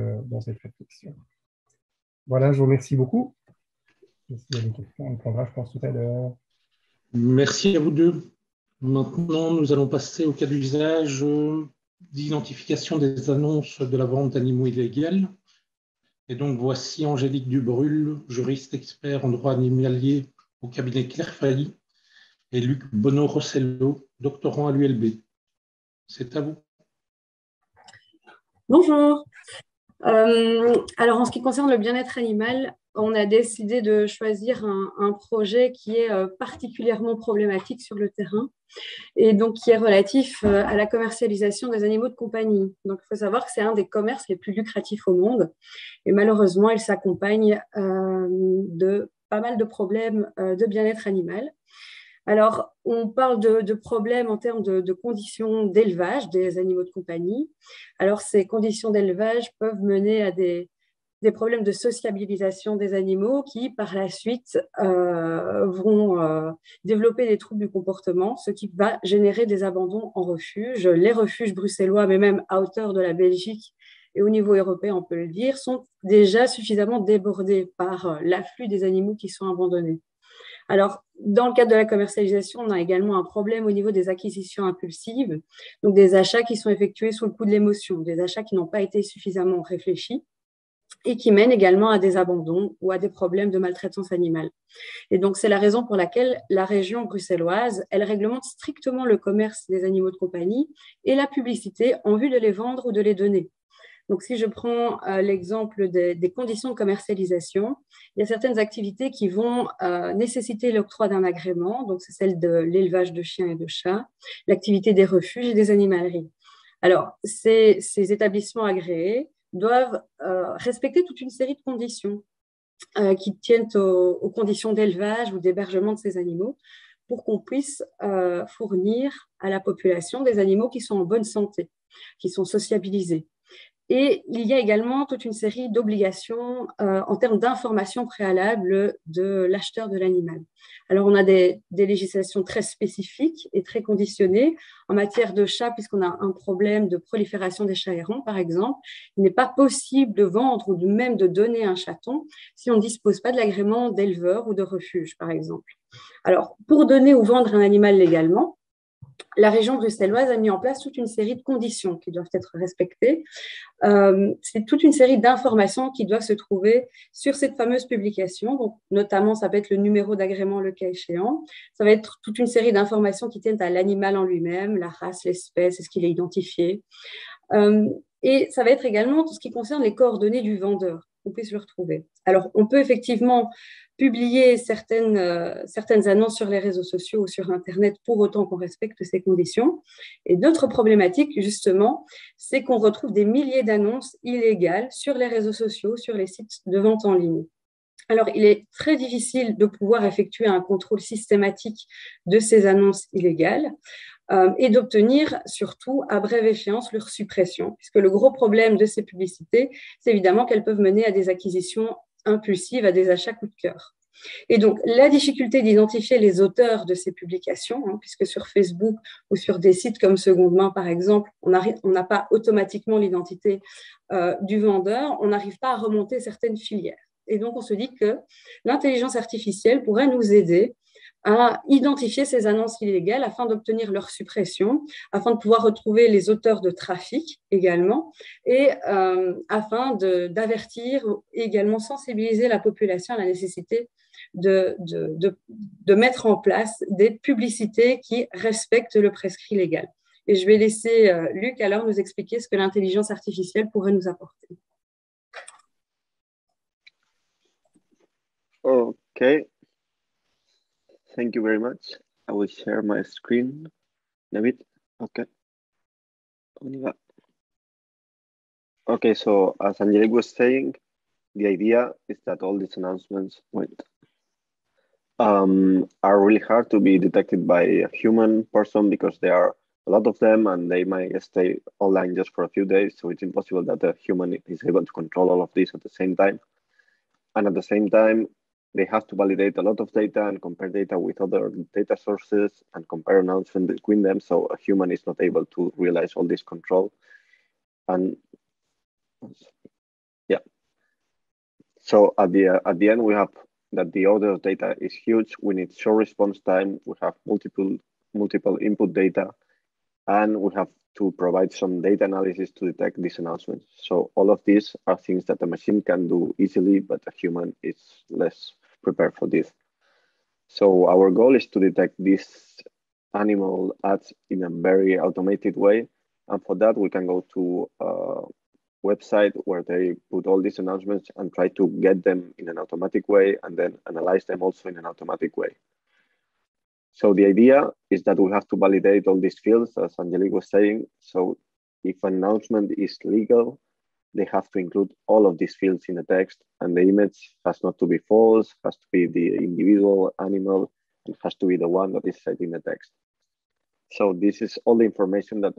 réflexion. Voilà, je vous remercie beaucoup. S'il y a des questions, on prendra, je pense, tout à l'heure. Merci à vous deux. Maintenant, nous allons passer au cas d'usage d'identification des annonces de la vente d'animaux illégaux. Et donc, voici Angélique Dubrul, juriste expert en droit animalier au cabinet Claire-Failly, et Luc Bonneau-Rossello, doctorant à l'ULB. C'est à vous. Bonjour. Alors, en ce qui concerne le bien-être animal, on a décidé de choisir un projet qui est particulièrement problématique sur le terrain et donc qui est relatif à la commercialisation des animaux de compagnie. Donc, il faut savoir que c'est un des commerces les plus lucratifs au monde et malheureusement, il s'accompagne de pas mal de problèmes de bien-être animal. Alors, on parle de problèmes en termes de conditions d'élevage des animaux de compagnie. Alors, ces conditions d'élevage peuvent mener à des des problèmes de sociabilisation des animaux qui, par la suite, vont développer des troubles du comportement, ce qui va générer des abandons en refuge. Les refuges bruxellois, mais même à hauteur de la Belgique et au niveau européen, on peut le dire, sont déjà suffisamment débordés par l'afflux des animaux qui sont abandonnés. Alors, dans le cadre de la commercialisation, on a également un problème au niveau des acquisitions impulsives, donc des achats qui sont effectués sous le coup de l'émotion, des achats qui n'ont pas été suffisamment réfléchis et qui mènent également à des abandons ou à des problèmes de maltraitance animale. Et donc, c'est la raison pour laquelle la région bruxelloise, elle réglemente strictement le commerce des animaux de compagnie et la publicité en vue de les vendre ou de les donner. Donc, si je prends l'exemple des conditions de commercialisation, il y a certaines activités qui vont nécessiter l'octroi d'un agrément. Donc, c'est celle de l'élevage de chiens et de chats, l'activité des refuges et des animaleries. Alors, ces établissements agréés doivent respecter toute une série de conditions qui tiennent aux conditions d'élevage ou d'hébergement de ces animaux pour qu'on puisse fournir à la population des animaux qui sont en bonne santé, qui sont sociabilisés. Et il y a également toute une série d'obligations en termes d'information préalable de l'acheteur de l'animal. Alors, on a des législations très spécifiques et très conditionnées. En matière de chats, puisqu'on a un problème de prolifération des chats errants, par exemple, il n'est pas possible de vendre ou même de donner un chaton si on ne dispose pas de l'agrément d'éleveur ou de refuge, par exemple. Alors, pour donner ou vendre un animal légalement, la région bruxelloise a mis en place toute une série de conditions qui doivent être respectées. C'est toute une série d'informations qui doivent se trouver sur cette fameuse publication. Donc, notamment, ça peut être le numéro d'agrément, le cas échéant. Ça va être toute une série d'informations qui tiennent à l'animal en lui-même, la race, l'espèce, est-ce qu'il est identifié. Et ça va être également tout ce qui concerne les coordonnées du vendeur, qu'on puisse le retrouver. Alors, on peut effectivement publier certaines annonces sur les réseaux sociaux ou sur Internet pour autant qu'on respecte ces conditions. Et d'autres problématiques, justement, c'est qu'on retrouve des milliers d'annonces illégales sur les réseaux sociaux, sur les sites de vente en ligne. Alors, il est très difficile de pouvoir effectuer un contrôle systématique de ces annonces illégales et d'obtenir surtout à brève échéance leur suppression, puisque le gros problème de ces publicités, c'est évidemment qu'elles peuvent mener à des acquisitions impulsives, à des achats coup de cœur. Et donc, la difficulté d'identifier les auteurs de ces publications, puisque sur Facebook ou sur des sites comme Seconde Main, par exemple, on n'a pas automatiquement l'identité du vendeur, on n'arrive pas à remonter certaines filières. Et donc, on se dit que l'intelligence artificielle pourrait nous aider à identifier ces annonces illégales afin d'obtenir leur suppression, afin de pouvoir retrouver les auteurs de trafic également, et afin d'avertir et également sensibiliser la population à la nécessité de mettre en place des publicités qui respectent le prescrit légal. Et je vais laisser Luc alors nous expliquer ce que l'intelligence artificielle pourrait nous apporter. Okay. Thank you very much. I will share my screen. David, okay. Okay, so as Angelique was saying, the idea is that all these announcements are really hard to be detected by a human person because there are a lot of them and they might stay online just for a few days. So it's impossible that a human is able to control all of this at the same time. And at the same time, they have to validate a lot of data and compare data with other data sources and compare announcements between them. So a human is not able to realize all this control. And yeah. So at the end, we have that the order of data is huge. We need short response time. We have multiple input data, and we have to provide some data analysis to detect these announcements. So all of these are things that a machine can do easily, but a human is less prepared for this. So our goal is to detect these animal ads in a very automated way. And for that, we can go to a website where they put all these announcements and try to get them in an automatic way and then analyze them also in an automatic way. So the idea is that we have to validate all these fields, as Angelique was saying. So if an announcement is legal, they have to include all of these fields in the text, and the image has not to be false, has to be the individual animal, and has to be the one that is set in the text. So this is all the information that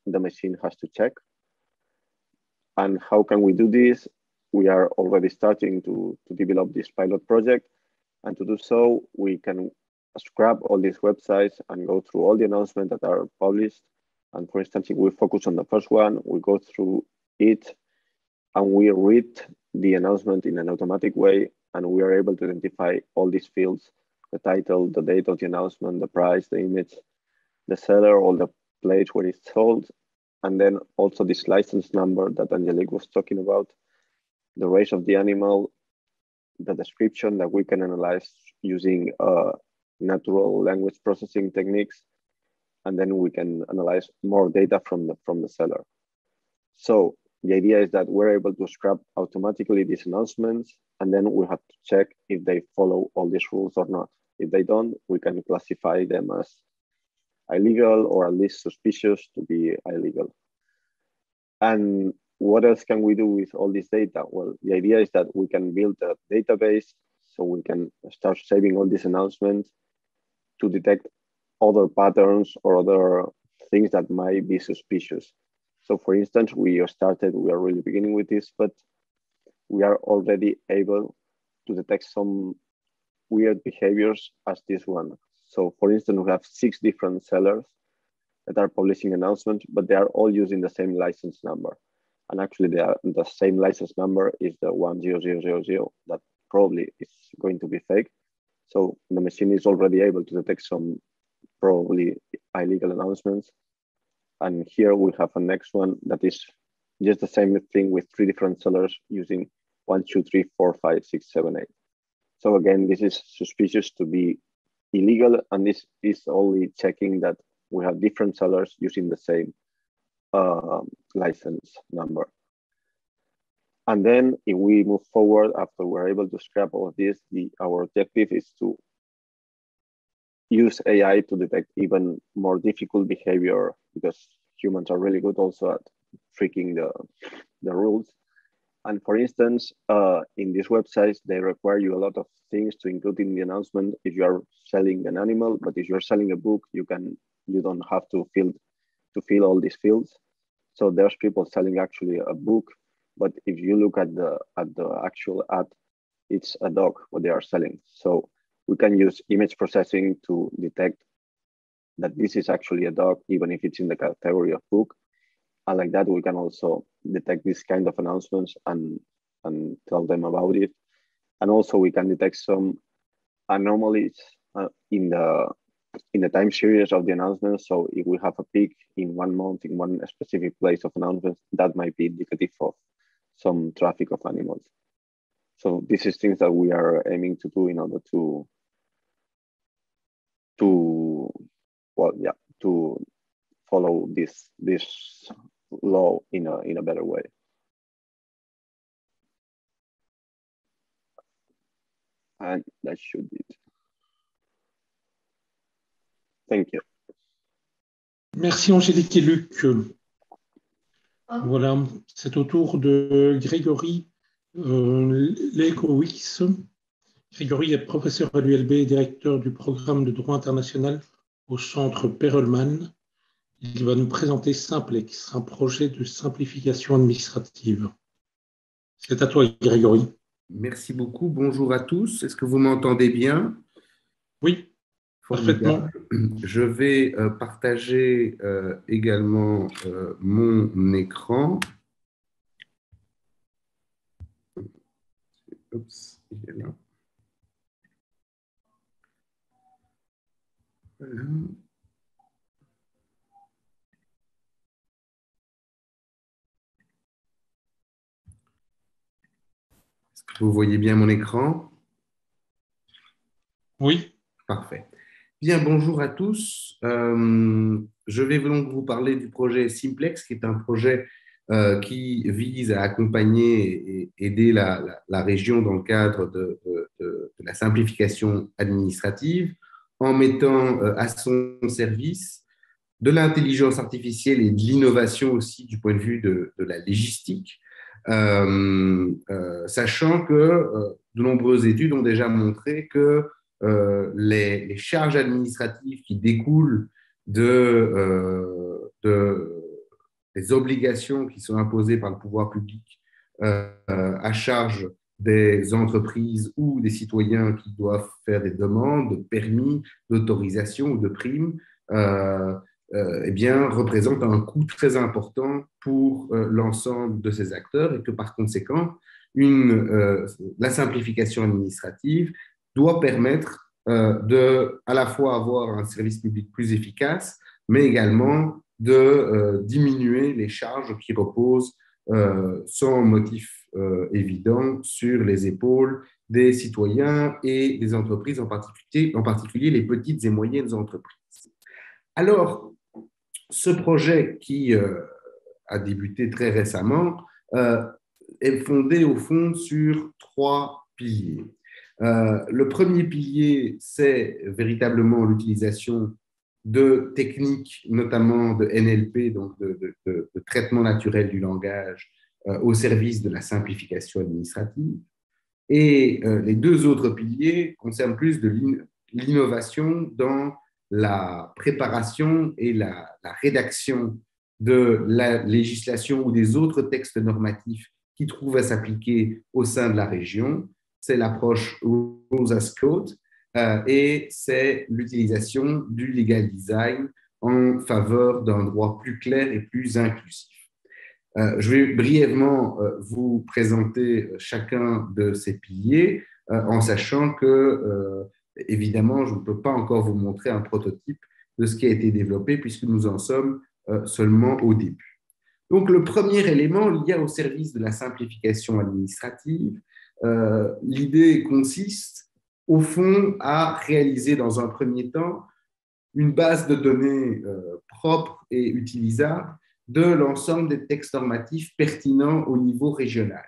the machine has to check. And how can we do this? we are already starting to develop this pilot project. And to do so, we can scrap all these websites and go through all the announcements that are published. And for instance, if we focus on the first one, we go through it and we read the announcement in an automatic way, and we are able to identify all these fields: the title, the date of the announcement, the price, the image, the seller, all the place where it's sold, and then also this license number that Angelique was talking about, the race of the animal, the description that we can analyze using natural language processing techniques, and then we can analyze more data from the seller. So the idea is that we're able to scrap automatically these announcements, and then we have to check if they follow all these rules or not. If they don't, we can classify them as illegal or at least suspicious to be illegal. And what else can we do with all this data? Well, the idea is that we can build a database so we can start saving all these announcements to detect other patterns or other things that might be suspicious. So for instance, we are really beginning with this, but we are already able to detect some weird behaviors as this one. So for instance, we have 6 different sellers that are publishing announcements, but they are all using the same license number. And actually the same license number is the 10000 that probably is going to be fake. So the machine is already able to detect some probably illegal announcements. And here we have a next one that is just the same thing with 3 different sellers using 1, 2, 3, 4, 5, 6, 7, 8. So again, this is suspicious to be illegal, and this is only checking that we have different sellers using the same license number. And then if we move forward after we're able to scrap all of this, our objective is to use AI to detect even more difficult behavior, because humans are really good also at tricking the rules. And for instance, in these websites, they require you a lot of things to include in the announcement if you are selling an animal, but if you're selling a book, you don't have to fill all these fields. So there's people selling actually a book, but if you look at the actual ad, it's a dog what they are selling. So we can use image processing to detect that this is actually a dog, even if it's in the category of book. And like that, we can also detect this kind of announcements and tell them about it. And also we can detect some anomalies in the time series of the announcements. So if we have a peak in 1 month in one specific place of announcements, that might be indicative of some traffic of animals. So this is things that we are aiming to do in order to follow this law in a better way. And that should be it. Thank you. Merci Angélique et Luc. Voilà, c'est au tour de Grégory Legowicz. Grégory est professeur à l'ULB et directeur du programme de droit international au centre Perelman. Il va nous présenter Simplex, un projet de simplification administrative. C'est à toi, Grégory. Merci beaucoup. Bonjour à tous. Est-ce que vous m'entendez bien? Oui, parfaitement. Je vais partager également mon écran. Oups, il est là. Voilà. Est-ce que vous voyez bien mon écran? Oui. Parfait. Bien, bonjour à tous. Je vais donc vous parler du projet Simplex, qui est un projet qui vise à accompagner et aider la région dans le cadre de la simplification administrative en mettant à son service de l'intelligence artificielle et de l'innovation aussi du point de vue de la logistique, sachant que de nombreuses études ont déjà montré que les charges administratives qui découlent des obligations qui sont imposées par le pouvoir public à charge des entreprises ou des citoyens qui doivent faire des demandes de permis, d'autorisation ou de primes, eh bien, représente un coût très important pour l'ensemble de ces acteurs et que par conséquent, la simplification administrative doit permettre de à la fois avoir un service public plus efficace, mais également de diminuer les charges qui reposent sans motif évident sur les épaules des citoyens et des entreprises, en particulier les petites et moyennes entreprises. Alors, ce projet qui a débuté très récemment est fondé au fond sur 3 piliers. Le premier pilier, c'est véritablement l'utilisation de techniques, notamment de NLP, donc de traitement naturel du langage, au service de la simplification administrative. Et les 2 autres piliers concernent plus de l'innovation dans la préparation et la rédaction de la législation ou des autres textes normatifs qui trouvent à s'appliquer au sein de la région. C'est l'approche Rules as Code et c'est l'utilisation du legal design en faveur d'un droit plus clair et plus inclusif. Je vais brièvement vous présenter chacun de ces piliers en sachant que, évidemment, je ne peux pas encore vous montrer un prototype de ce qui a été développé puisque nous en sommes seulement au début. Donc, le premier élément lié au service de la simplification administrative, l'idée consiste au fond à réaliser dans un premier temps une base de données propre et utilisable de l'ensemble des textes normatifs pertinents au niveau régional.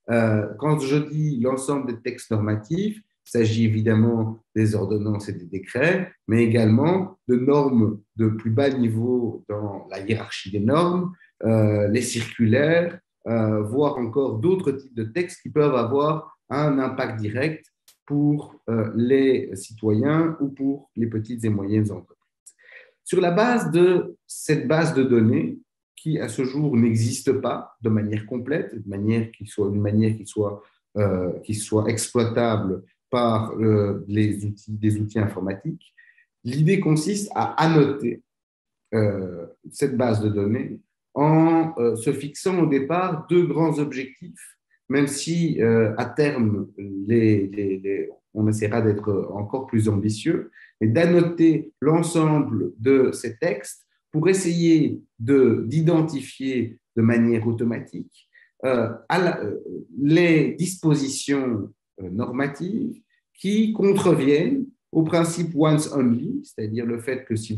Quand je dis l'ensemble des textes normatifs, il s'agit évidemment des ordonnances et des décrets, mais également de normes de plus bas niveau dans la hiérarchie des normes, les circulaires, voire encore d'autres types de textes qui peuvent avoir un impact direct pour les citoyens ou pour les petites et moyennes entreprises. Sur la base de cette base de données, qui à ce jour n'existe pas de manière complète, de manière qui soit exploitable par des outils informatiques, l'idée consiste à annoter cette base de données en se fixant au départ 2 grands objectifs, même si à terme, on essaiera d'être encore plus ambitieux, mais d'annoter l'ensemble de ces textes pour essayer d'identifier de manière automatique les dispositions normatives qui contreviennent au principe once only, c'est-à-dire le fait que si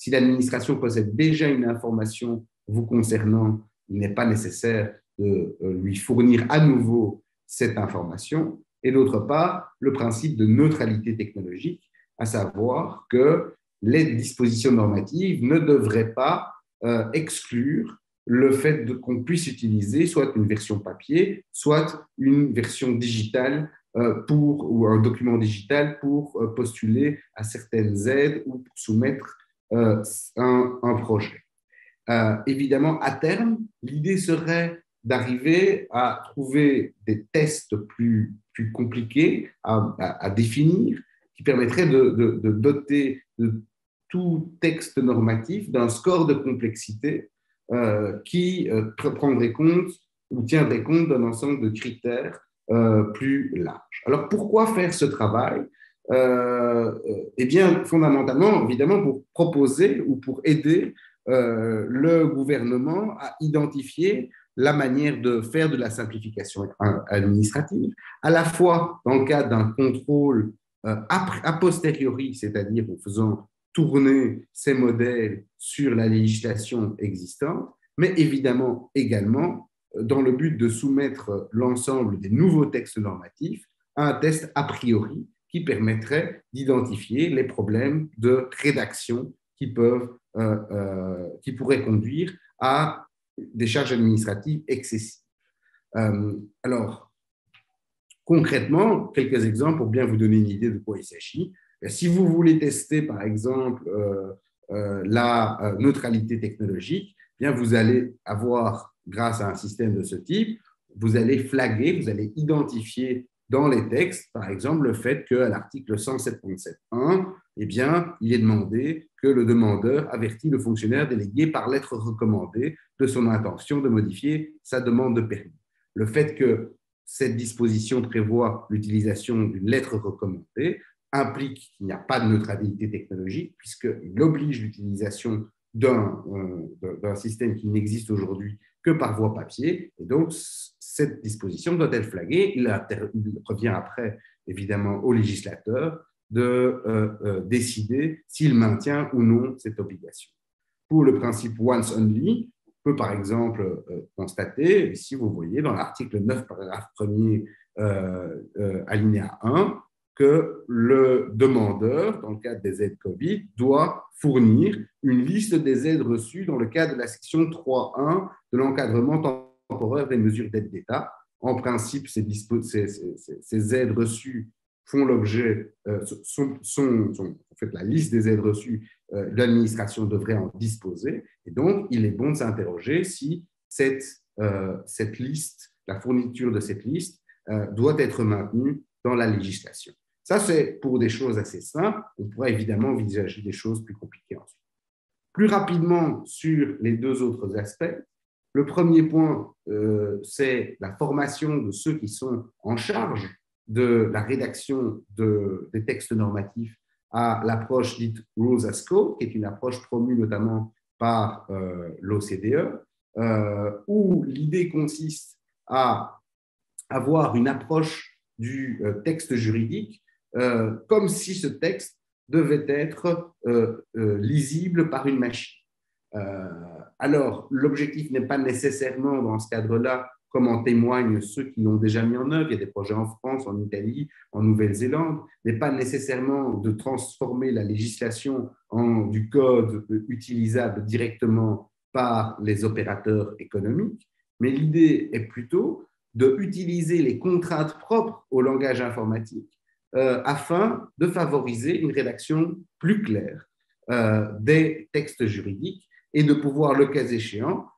l'administration possède déjà une information vous concernant, il n'est pas nécessaire de lui fournir à nouveau cette information. Et d'autre part, le principe de neutralité technologique, à savoir que les dispositions normatives ne devraient pas exclure le fait qu'on puisse utiliser soit une version papier, soit une version digitale ou un document digital pour postuler à certaines aides ou pour soumettre un projet. Évidemment, à terme, l'idée serait d'arriver à trouver des tests plus compliqués à définir, qui permettraient de doter de tout texte normatif d'un score de complexité qui prendrait compte ou tiendrait compte d'un ensemble de critères plus large. Alors, pourquoi faire ce travail? Eh bien, fondamentalement, évidemment, pour proposer ou pour aider le gouvernement à identifier la manière de faire de la simplification administrative, à la fois dans le cadre d'un contrôle a posteriori, c'est-à-dire en faisant tourner ces modèles sur la législation existante, mais évidemment également dans le but de soumettre l'ensemble des nouveaux textes normatifs à un test a priori qui permettrait d'identifier les problèmes de rédaction qui pourraient conduire à des charges administratives excessives. Alors, concrètement, quelques exemples pour bien vous donner une idée de quoi il s'agit. Si vous voulez tester, par exemple, la neutralité technologique, bien vous allez avoir grâce à un système de ce type, vous allez flaguer, vous allez identifier dans les textes, par exemple, le fait qu'à l'article 107.7.1, eh bien, il est demandé que le demandeur avertit le fonctionnaire délégué par lettre recommandée de son intention de modifier sa demande de permis. Le fait que cette disposition prévoit l'utilisation d'une lettre recommandée implique qu'il n'y a pas de neutralité technologique puisqu'il oblige l'utilisation d'un système qui n'existe aujourd'hui que par voie papier. Et donc, cette disposition doit être flaguée. Il revient après, évidemment, au législateur de décider s'il maintient ou non cette obligation. Pour le principe once only, on peut par exemple constater, ici vous voyez dans l'article 9, paragraphe 1er, alinéa 1, que le demandeur, dans le cadre des aides Covid, doit fournir une liste des aides reçues dans le cadre de la section 3.1 de l'encadrement temporaire des mesures d'aide d'État. En principe, ces aides reçues font l'objet, en fait, la liste des aides reçues, l'administration devrait en disposer. Et donc, il est bon de s'interroger si cette liste, la fourniture de cette liste, doit être maintenue dans la législation. Ça, c'est pour des choses assez simples. On pourrait évidemment envisager des choses plus compliquées ensuite. Plus rapidement sur les deux autres aspects, le premier point, c'est la formation de ceux qui sont en charge de la rédaction des textes normatifs à l'approche dite Rules as Code, qui est une approche promue notamment par l'OCDE, où l'idée consiste à avoir une approche du texte juridique comme si ce texte devait être lisible par une machine. Alors, l'objectif n'est pas nécessairement dans ce cadre-là, comme en témoignent ceux qui l'ont déjà mis en œuvre, il y a des projets en France, en Italie, en Nouvelle-Zélande, n'est pas nécessairement de transformer la législation en du code utilisable directement par les opérateurs économiques, mais l'idée est plutôt d'utiliser les contraintes propres au langage informatique afin de favoriser une rédaction plus claire des textes juridiques et de pouvoir, le cas échéant,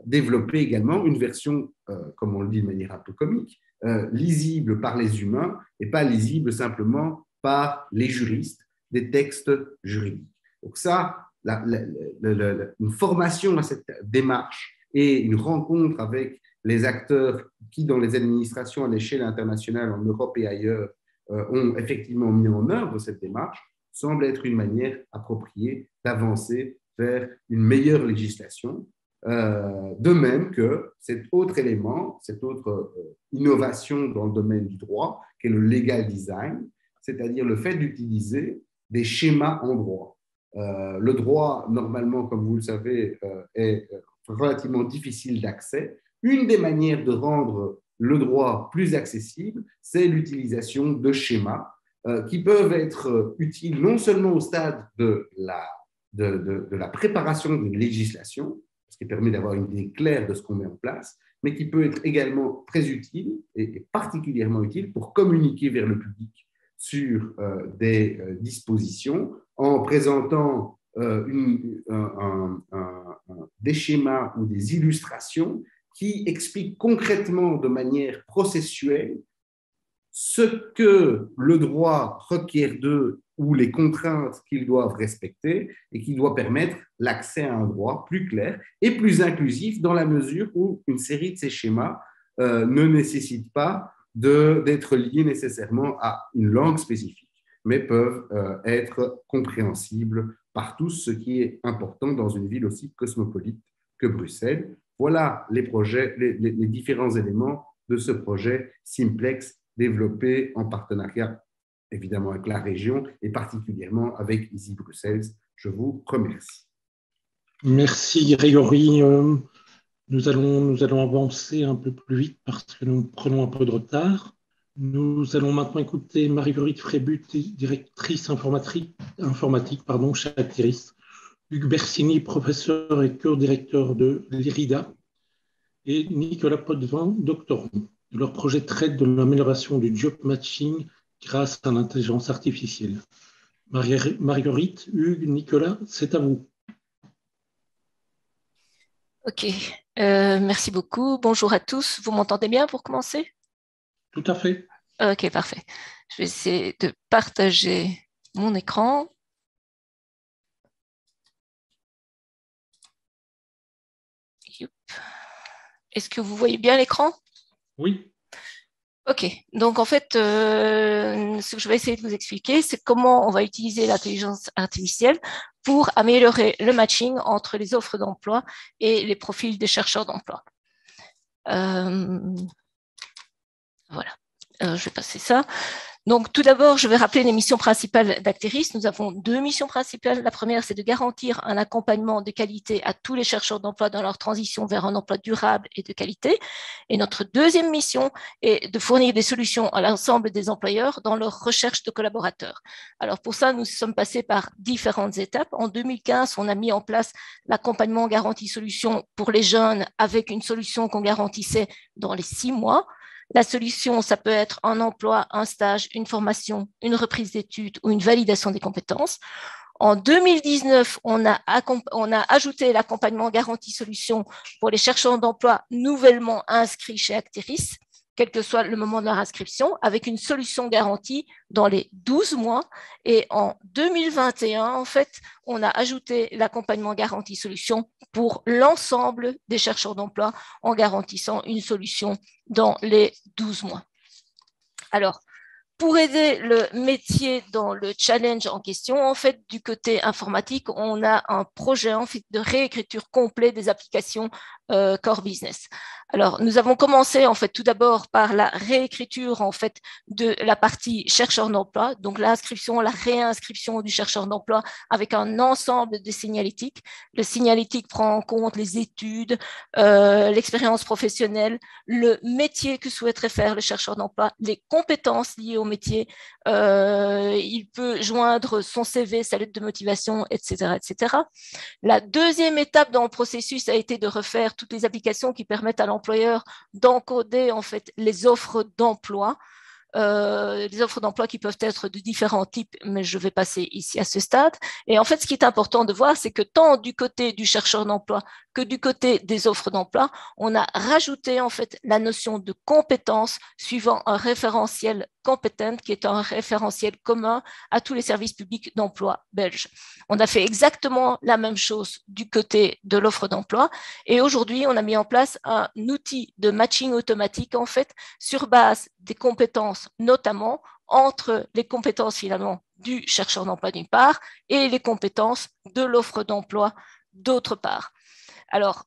développer également une version, comme on le dit de manière un peu comique, lisible par les humains et pas lisible simplement par les juristes des textes juridiques. Donc ça, une formation à cette démarche et une rencontre avec les acteurs qui, dans les administrations à l'échelle internationale, en Europe et ailleurs, ont effectivement mis en œuvre cette démarche, semble être une manière appropriée d'avancer vers une meilleure législation. De même que cet autre élément, cette autre innovation dans le domaine du droit, qui est le legal design, c'est-à-dire le fait d'utiliser des schémas en droit. Le droit, normalement, comme vous le savez, est relativement difficile d'accès. Une des manières de rendre le droit plus accessible, c'est l'utilisation de schémas qui peuvent être utiles non seulement au stade de la préparation d'une législation, ce qui permet d'avoir une idée claire de ce qu'on met en place, mais qui peut être également très utile et particulièrement utile pour communiquer vers le public sur des dispositions en présentant des schémas ou des illustrations qui expliquent concrètement de manière processuelle ce que le droit requiert d'eux ou les contraintes qu'ils doivent respecter et qui doit permettre l'accès à un droit plus clair et plus inclusif dans la mesure où une série de ces schémas ne nécessitent pas d'être liés nécessairement à une langue spécifique, mais peuvent être compréhensibles par tous, ce qui est important dans une ville aussi cosmopolite que Bruxelles. Voilà les projets, les différents éléments de ce projet Simplex développé en partenariat évidemment avec la région et particulièrement avec Easy Bruxelles. Je vous remercie. Merci Grégory. Nous allons avancer un peu plus vite parce que nous prenons un peu de retard. Nous allons maintenant écouter Marguerite Frébut, directrice informatique chez Actiris, Hugues Bersini, professeur et co-directeur de l'IRIDA, et Nicolas Potvin, doctorant. Leur projet traite de l'amélioration du job matching grâce à l'intelligence artificielle. Marguerite, Hugues, Nicolas, c'est à vous. Ok, Merci beaucoup. Bonjour à tous. Vous m'entendez bien pour commencer? Tout à fait. Ok, parfait. Je vais essayer de partager mon écran. Est-ce que vous voyez bien l'écran? Oui. Ok, donc en fait, ce que je vais essayer de vous expliquer, c'est comment on va utiliser l'intelligence artificielle pour améliorer le matching entre les offres d'emploi et les profils des chercheurs d'emploi. Voilà, je vais passer ça. Donc, tout d'abord, je vais rappeler les missions principales d'Acteris. Nous avons 2 missions principales. La première, c'est de garantir un accompagnement de qualité à tous les chercheurs d'emploi dans leur transition vers un emploi durable et de qualité. Et notre deuxième mission est de fournir des solutions à l'ensemble des employeurs dans leur recherche de collaborateurs. Alors, pour ça, nous sommes passés par différentes étapes. En 2015, on a mis en place l'accompagnement garantie solution pour les jeunes avec une solution qu'on garantissait dans les 6 mois. La solution, ça peut être un emploi, un stage, une formation, une reprise d'études ou une validation des compétences. En 2019, on a ajouté l'accompagnement garantie solution pour les chercheurs d'emploi nouvellement inscrits chez Acteris, quel que soit le moment de leur inscription, avec une solution garantie dans les 12 mois. Et en 2021, en fait, on a ajouté l'accompagnement garantie solution pour l'ensemble des chercheurs d'emploi en garantissant une solution dans les 12 mois. Alors, pour aider le métier dans le challenge en question, en fait, du côté informatique, on a un projet en fait de réécriture complet des applications core business. Alors, nous avons commencé en fait tout d'abord par la réécriture en fait de la partie chercheur d'emploi, donc l'inscription, la réinscription du chercheur d'emploi avec un ensemble de signalétiques. Le signalétique prend en compte les études, l'expérience professionnelle, le métier que souhaiterait faire le chercheur d'emploi, les compétences liées au métier. Il peut joindre son CV, sa lettre de motivation, etc., etc. La deuxième étape dans le processus a été de refaire toutes les applications qui permettent à l'employeur d'encoder en fait les offres d'emploi. Des offres d'emploi qui peuvent être de différents types, mais je vais passer ici à ce stade. Et en fait, ce qui est important de voir, c'est que tant du côté du chercheur d'emploi que du côté des offres d'emploi, on a rajouté en fait la notion de compétence suivant un référentiel Competent, qui est un référentiel commun à tous les services publics d'emploi belges. On a fait exactement la même chose du côté de l'offre d'emploi et aujourd'hui, on a mis en place un outil de matching automatique en fait sur base des compétences, notamment entre les compétences finalement du chercheur d'emploi d'une part et les compétences de l'offre d'emploi d'autre part. Alors,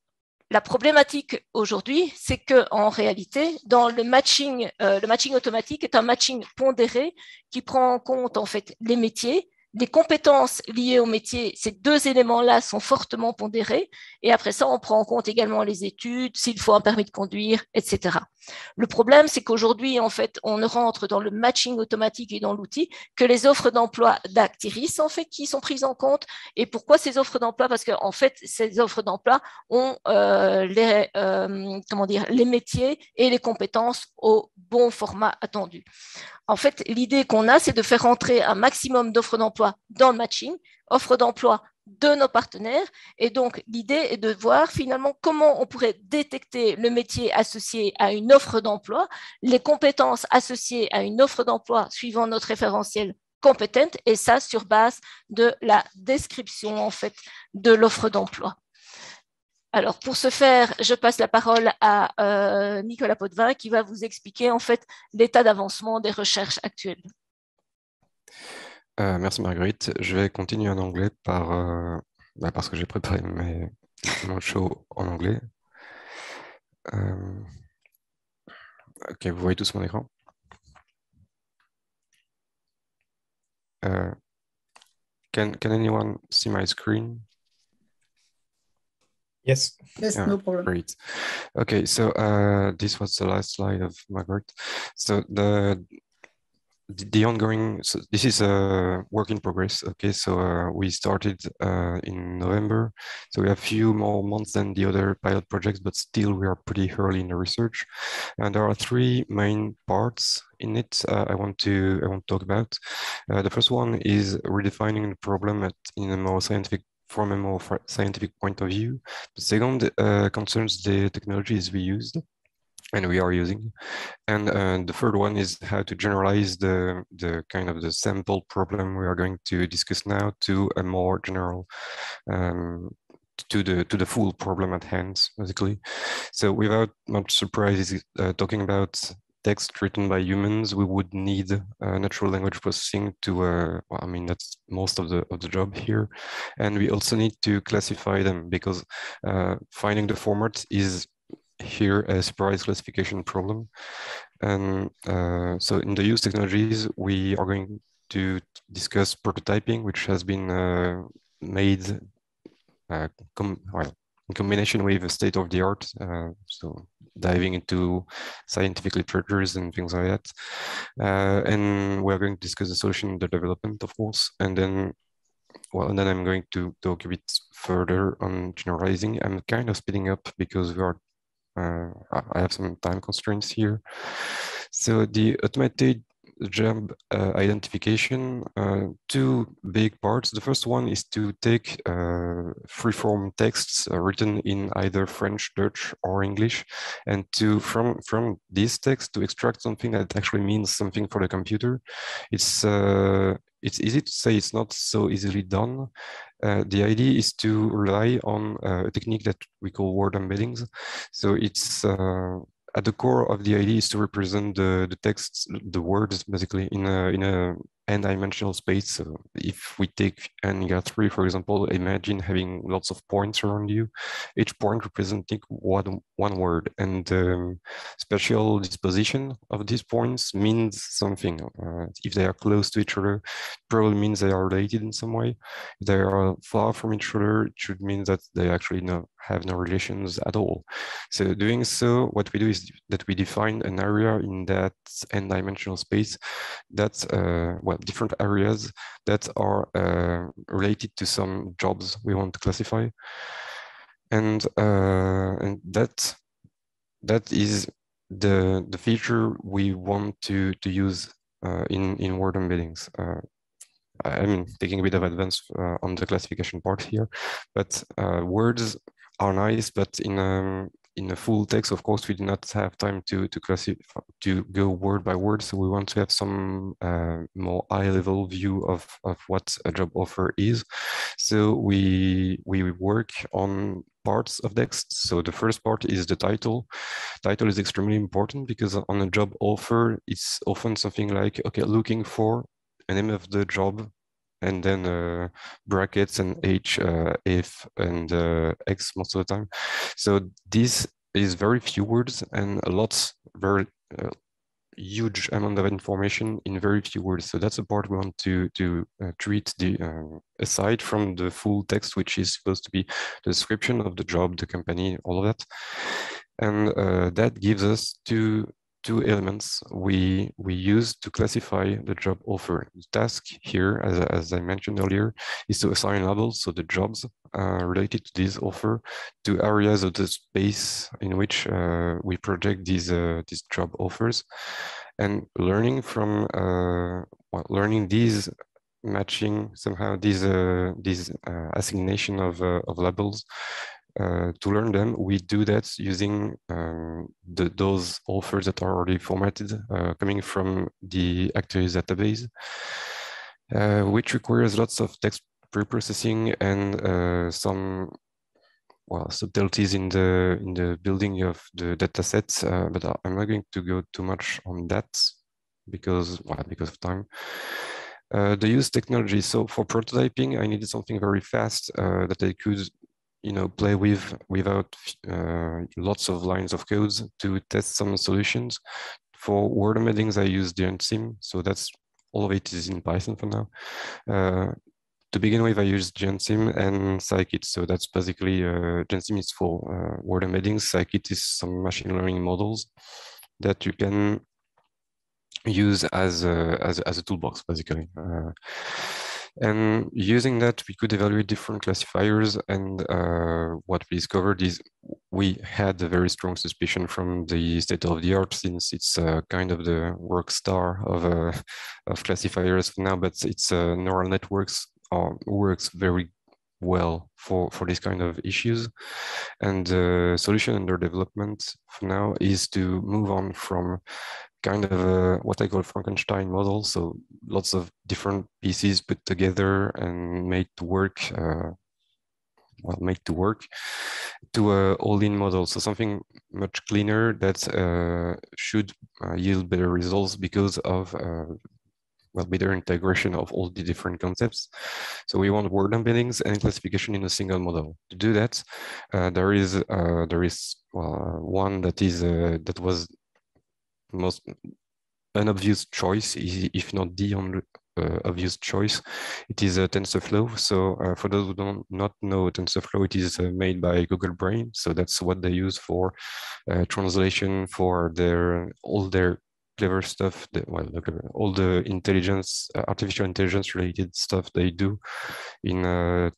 la problématique aujourd'hui, c'est qu'en réalité, dans le matching automatique est un matching pondéré qui prend en compte en fait les métiers, les compétences liées au métier. Ces 2 éléments-là sont fortement pondérés. Et après ça, on prend en compte également les études, s'il faut un permis de conduire, etc. Le problème, c'est qu'aujourd'hui, en fait, on ne rentre dans le matching automatique et dans l'outil que les offres d'emploi d'Acteris, en fait, qui sont prises en compte. Et pourquoi ces offres d'emploi? Parce qu'en fait, ces offres d'emploi ont les métiers et les compétences au bon format attendu. En fait, l'idée qu'on a, c'est de faire entrer un maximum d'offres d'emploi dans le matching, offres d'emploi de nos partenaires. Et donc, l'idée est de voir finalement comment on pourrait détecter le métier associé à une offre d'emploi, les compétences associées à une offre d'emploi suivant notre référentiel Competent, et ça sur base de la description en fait de l'offre d'emploi. Alors, pour ce faire, je passe la parole à Nicolas Potvin qui va vous expliquer en fait l'état d'avancement des recherches actuelles. Merci Marguerite. Je vais continuer en anglais parce que j'ai préparé mon show en anglais. Ok, vous voyez tous mon écran? Can anyone see my screen? Yes. Yes, no problem. Great. Okay, so this was the last slide of Margaret. So the ongoing, so this is a work in progress. Okay, so we started in November, so we have a few more months than the other pilot projects, but still we are pretty early in the research. And there are 3 main parts in it I want to talk about. The first one is redefining the problem in a more scientific from a more scientific point of view. The second concerns the technologies we used and we are using. And the third one is how to generalize the kind of the sample problem we are going to discuss now to a more general, to the full problem at hand, basically. So without much surprise, talking about text written by humans, we would need natural language processing to, well, I mean, that's most of the job here. And we also need to classify them because finding the format is here a surprise classification problem. And so in the use technologies, we are going to discuss prototyping, which has been made in combination with state-of-the-art, so diving into scientific literatures and things like that. And we're going to discuss the solution, the development, of course, and then I'm going to talk a bit further on generalizing. I'm kind of speeding up because we are I have some time constraints here. So the automated job identification, two big parts. The first one is to take free-form texts written in either French, Dutch, or English, and to from these texts to extract something that actually means something for the computer. It's easy to say, it's not so easily done. The idea is to rely on a technique that we call word embeddings. So it's at the core of the idea is to represent the texts, the words, basically in a n-dimensional space. So if we take n-3, for example, imagine having lots of points around you, each point representing one word, and special disposition of these points means something. If they are close to each other, probably means they are related in some way. If they are far from each other, it should mean that they actually have no relations at all. So doing so, what we do is that we define an area in that n-dimensional space that's different areas that are related to some jobs we want to classify, and that is the feature we want to use in word embeddings. I'm taking a bit of advance on the classification part here, but words are nice, but in a full text, of course, we do not have time to classify, to go word by word. So we want to have some more high-level view of what a job offer is. So we work on parts of text. So the first part is the title. Title is extremely important because on a job offer, it's often something like, okay, looking for a name of the job, and then brackets and H, if, and X most of the time. So this is very few words and a lot, very huge amount of information in very few words. So that's the part we want to treat aside from the full text, which is supposed to be the description of the job, the company, all of that. And that gives us two elements we use to classify the job offer. The task here, as I mentioned earlier, is to assign labels, so the jobs related to this offer, to areas of the space in which we project these job offers, and learning from learning these matching somehow these assignation of labels. To learn them, we do that using those offers that are already formatted, coming from the Acteurs database, which requires lots of text preprocessing and some subtleties in the building of the data sets. But I'm not going to go too much on that because of time. The use technology. So for prototyping, I needed something very fast that I could play with without lots of lines of codes to test some solutions. For word embeddings, I use GenSim, so that's all of it is in Python for now. To begin with, I use GenSim and Scikit, so that's basically GenSim is for word embeddings. Scikit is some machine learning models that you can use as a toolbox, basically. And using that, we could evaluate different classifiers. And what we discovered is we had a very strong suspicion from the state-of-the-art, since it's kind of the work star of classifiers now, but it's neural networks works very well for this kind of issues. And the solution under development for now is to move on from kind of what I call Frankenstein model. So lots of different pieces put together and made to work, to a all-in model. So something much cleaner that should yield better results because of better integration of all the different concepts. So we want word embeddings and classification in a single model. To do that, there is one that was most unobvious choice, if not the only obvious choice. It is TensorFlow. So for those who do not know TensorFlow, it is made by Google Brain. So that's what they use for translation for all their clever stuff, all the intelligence, artificial intelligence related stuff they do in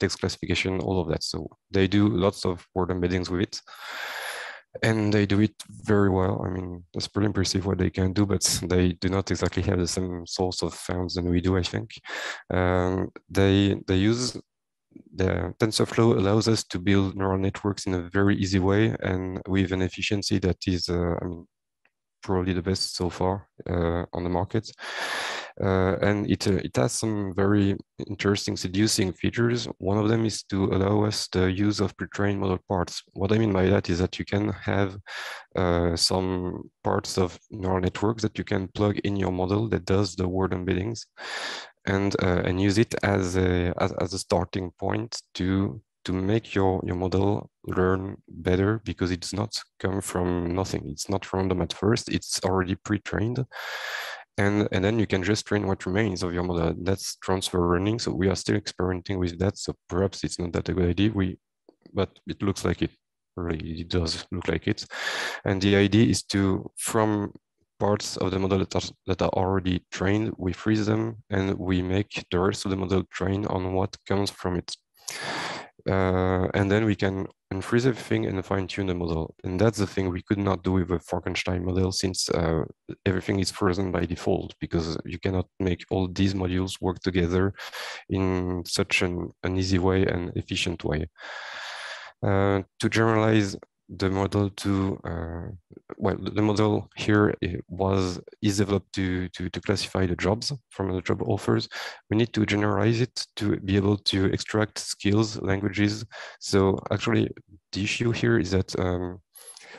text classification, all of that. So they do lots of word embeddings with it. And they do it very well. I mean, that's pretty impressive what they can do, but they do not exactly have the same source of founds than we do, I think. They use the TensorFlow allows us to build neural networks in a very easy way and with an efficiency that is, I mean, probably the best so far on the market. And it has some very interesting, seducing features. One of them is to allow us the use of pre-trained model parts. What I mean by that is that you can have some parts of neural networks that you can plug in your model that does the word embeddings, and use it as a starting point to make your model learn better, because it's not come from nothing. It's not random at first. It's already pre-trained. And then you can just train what remains of your model. That's transfer learning. So we are still experimenting with that. So perhaps it's not that a good idea. But it looks like it. Really, it does look like it. And the idea is to, from parts of the model that are already trained, we freeze them and we make the rest of the model train on what comes from it. And then we can unfreeze everything and fine-tune the model. And that's the thing we could not do with a Frankenstein model, since everything is frozen by default, because you cannot make all these modules work together in such an easy way and efficient way. To generalize the model to, the model here is developed to classify the jobs from the job offers. We need to generalize it to be able to extract skills, languages. So actually, the issue here is that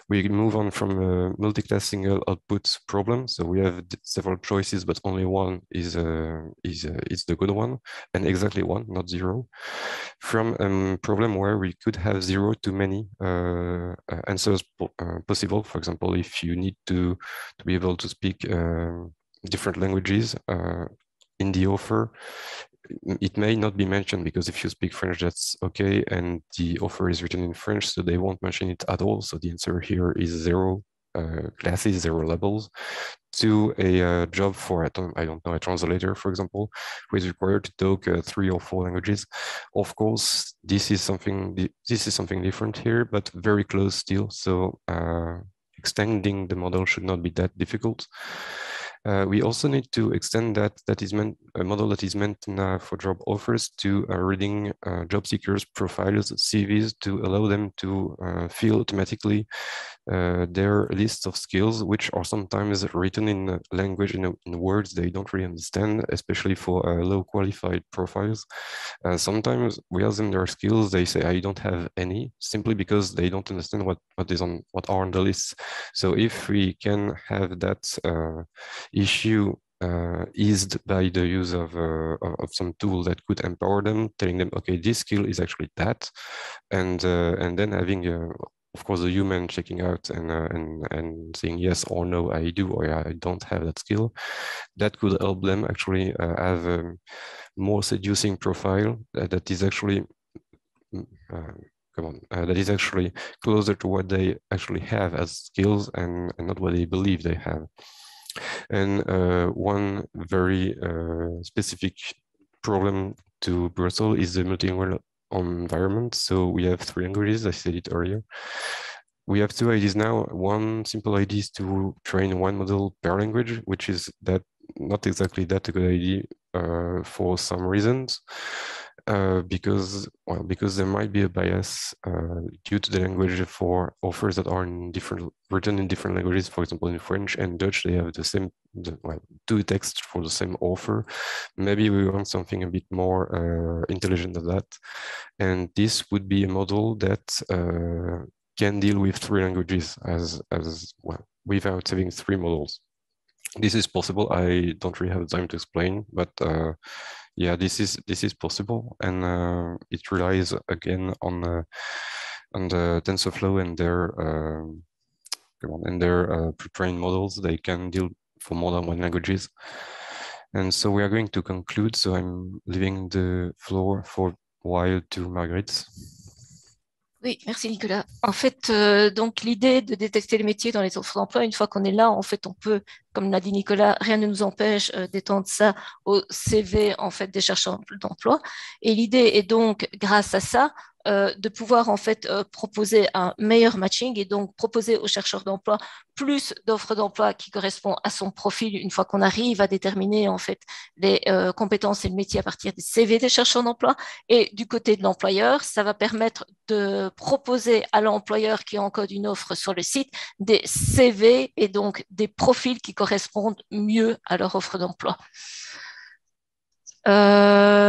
we move on from a multi-class single output problem. So we have several choices, but only one is the good one, and exactly one, not zero. From a problem where we could have 0 to many answers possible. For example, if you need to be able to speak different languages in the offer, it may not be mentioned, because if you speak French, that's okay, and the offer is written in French, so they won't mention it at all. So the answer here is 0 classes, 0 levels, to a job for, I don't know, a translator, for example, who is required to talk 3 or 4 languages. Of course, this is something different here, but very close still. So extending the model should not be that difficult. We also need to extend a model that is meant now for job offers to reading job seekers' profiles, CVs, to allow them to fill automatically their list of skills, which are sometimes written in a language, in words they don't really understand, especially for low qualified profiles. Sometimes we ask them their skills, they say, I don't have any, simply because they don't understand what are on the list. So if we can have that issue eased by the use of some tool that could empower them, telling them, okay, this skill is actually that, and then having of course the human checking out and saying yes or no, I do, or I don't have that skill. That could help them actually have a more seducing profile that is actually that is actually closer to what they actually have as skills and not what they believe they have. And one very specific problem to Brussels is the multilingual environment. So we have 3 languages, I said it earlier. We have 2 ideas now. One simple idea is to train 1 model per language, which is not exactly that a good idea for some reasons. because there might be a bias due to the language for offers that are written in different languages. For example, in French and Dutch, they have the same two texts for the same offer. Maybe we want something a bit more intelligent than that, and this would be a model that can deal with 3 languages as well without having 3 models. This is possible. I don't really have time to explain, but yeah, this is possible, and it relies again on the TensorFlow and their pre-trained models. They can deal for more than 1 languages. And so we are going to conclude. So I'm leaving the floor for a while to Marguerite. Oui, merci Nicolas. En fait, donc l'idée de détecter les métiers dans les offres d'emploi, une fois qu'on est là, en fait, on peut, comme l'a dit Nicolas, rien ne nous empêche d'étendre ça au CV en fait des chercheurs d'emploi. Et l'idée est donc, grâce à ça, de pouvoir en fait proposer un meilleur matching et donc proposer aux chercheurs d'emploi plus d'offres d'emploi qui correspondent à son profil une fois qu'on arrive à déterminer en fait les compétences et le métier à partir des CV des chercheurs d'emploi. Et du côté de l'employeur, ça va permettre de proposer à l'employeur qui encode une offre sur le site des CV et donc des profils qui correspondent mieux à leur offre d'emploi.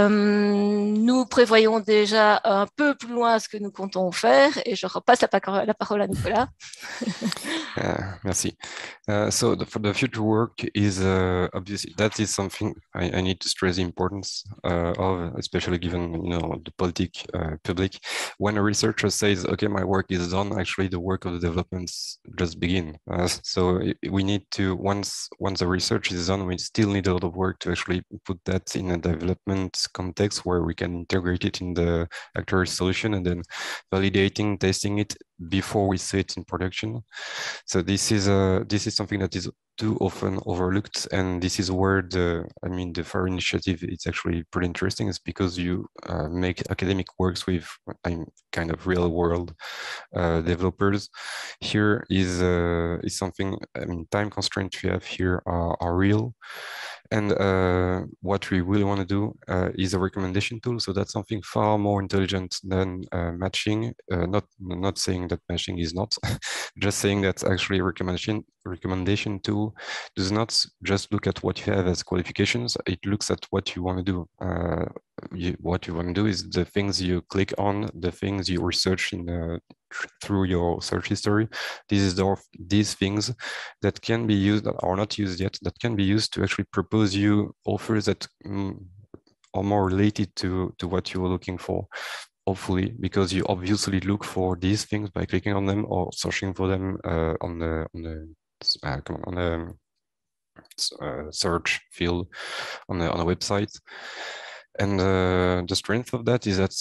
Nous prévoyons déjà un peu plus loin ce que nous comptons faire et je repasse la parole à Nicolas. Merci. So for the future work is obviously that is something I need to stress the importance of, especially given the public. When a researcher says, "Okay, my work is done," actually the work of the developments just begin. So we need to once the research is done, we still need a lot of work to actually put that in a development context where we can integrate it in the actual solution and then validating, testing it before we see it in production. So this is something that is too often overlooked, and this is where the FAIR initiative is actually pretty interesting. Is because you make academic works with kind of real world developers. Here is something. Time constraints we have here are real. And what we really want to do is a recommendation tool. So that's something far more intelligent than matching. Not saying that matching is not, just saying that actually recommendation tool does not just look at what you have as qualifications. It looks at what you want to do. What you want to do is the things you click on, the things you research through your search history. These things that can be used, that are not used yet, that can be used to actually propose you offers that are more related to what you are looking for. Hopefully, because you obviously look for these things by clicking on them or searching for them on the search field on a website. And the strength of that is that,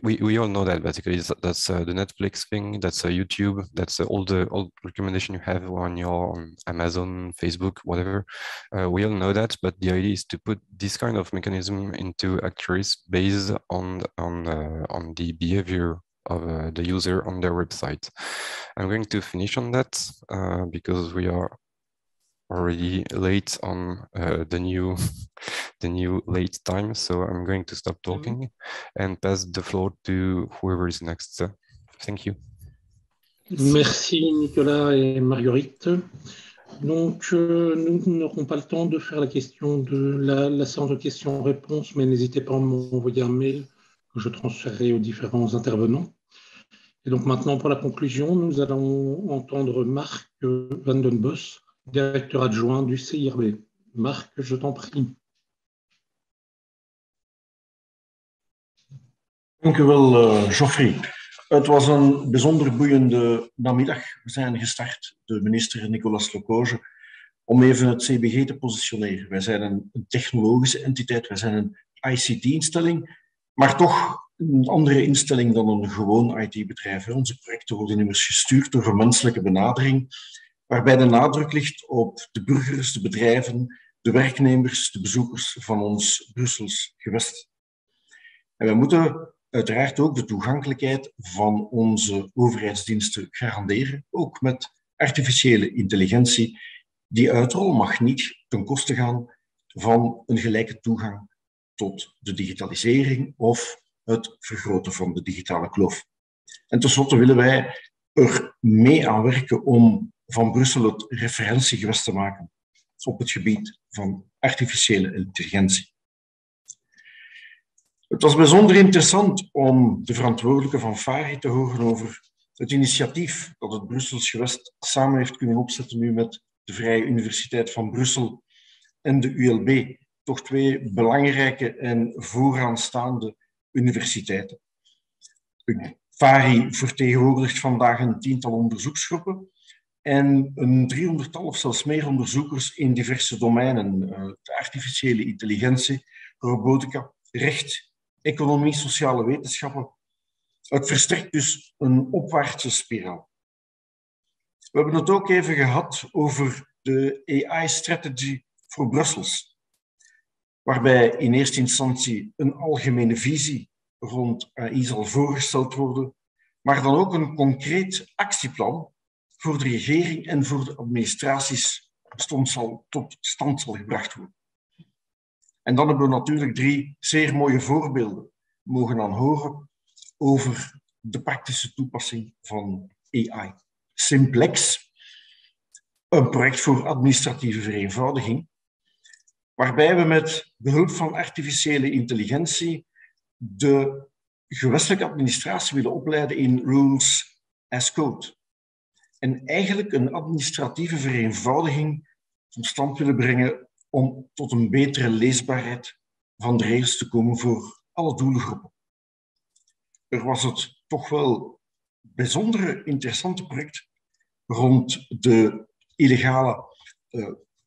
we all know that basically that's the Netflix thing, that's YouTube, that's all the recommendation you have on your Amazon, Facebook, whatever. We all know that, but the idea is to put this kind of mechanism into actuaries based on the behavior of the user on their website. I'm going to finish on that because we are already late on the new late time, so I'm going to stop talking and pass the floor to whoever is next. Thank you. Merci Nicolas et Marguerite. Donc nous n'aurons pas le temps de faire la question de la séance de questions-réponses, mais n'hésitez pas à m'envoyer un mail que je transférerai aux différents intervenants. Et donc maintenant pour la conclusion, nous allons entendre Marc Van den Bos, directeur adjoint du CIRB. Marc, je t'en prie. Dank u wel, Geoffrey. Het was een bijzonder boeiende namiddag. We zijn gestart, de minister Nicolas Lecoge, om even het CBG te positioneren. Wij zijn een technologische entiteit, wij zijn een ICT-instelling, maar toch een andere instelling dan een gewoon IT-bedrijf. Onze projecten worden immers gestuurd door een menselijke benadering, waarbij de nadruk ligt op de burgers, de bedrijven, de werknemers, de bezoekers van ons Brussels gewest. En wij moeten uiteraard ook de toegankelijkheid van onze overheidsdiensten garanderen, ook met artificiële intelligentie. Die uitrol mag niet ten koste gaan van een gelijke toegang tot de digitalisering of het vergroten van de digitale kloof. En tenslotte willen wij er mee aan werken om van Brussel het referentiegewest te maken op het gebied van artificiële intelligentie. Het was bijzonder interessant om de verantwoordelijke van FARI te horen over het initiatief dat het Brussels gewest samen heeft kunnen opzetten nu met de Vrije Universiteit van Brussel en de ULB, toch twee belangrijke en vooraanstaande universiteiten. FARI vertegenwoordigt vandaag een tiental onderzoeksgroepen en een 300-tal of zelfs meer onderzoekers in diverse domeinen. De artificiële intelligentie, robotica, recht, economie, sociale wetenschappen. Het verstrekt dus een opwaartse spiraal. We hebben het ook even gehad over de AI-strategy voor Brussels, waarbij in eerste instantie een algemene visie rond AI zal voorgesteld worden, maar dan ook een concreet actieplan voor de regering en voor de administraties tot stand zal gebracht worden. En dan hebben we natuurlijk 3 zeer mooie voorbeelden mogen aanhoren over de praktische toepassing van AI. Simplex, een project voor administratieve vereenvoudiging, waarbij we met behulp van artificiële intelligentie de gewestelijke administratie willen opleiden in rules as code. En eigenlijk een administratieve vereenvoudiging tot stand willen brengen om tot een betere leesbaarheid van de regels te komen voor alle doelgroepen. Er was het toch wel bijzonder interessante project rond de illegale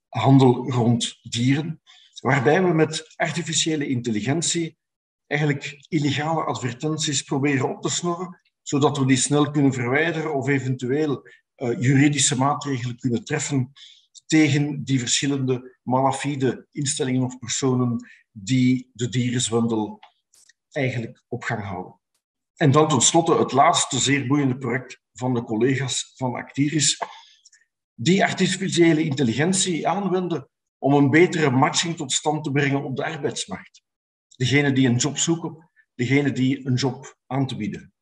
handel rond dieren, waarbij we met artificiële intelligentie eigenlijk illegale advertenties proberen op te snorren, zodat we die snel kunnen verwijderen of eventueel juridische maatregelen kunnen treffen tegen die verschillende malafide instellingen of personen die de dierenzwendel eigenlijk op gang houden. En dan tenslotte het laatste zeer boeiende project van de collega's van Actiris, die artificiële intelligentie aanwenden om een betere matching tot stand te brengen op de arbeidsmarkt. Degene die een job zoeken, degene die een job aan te bieden.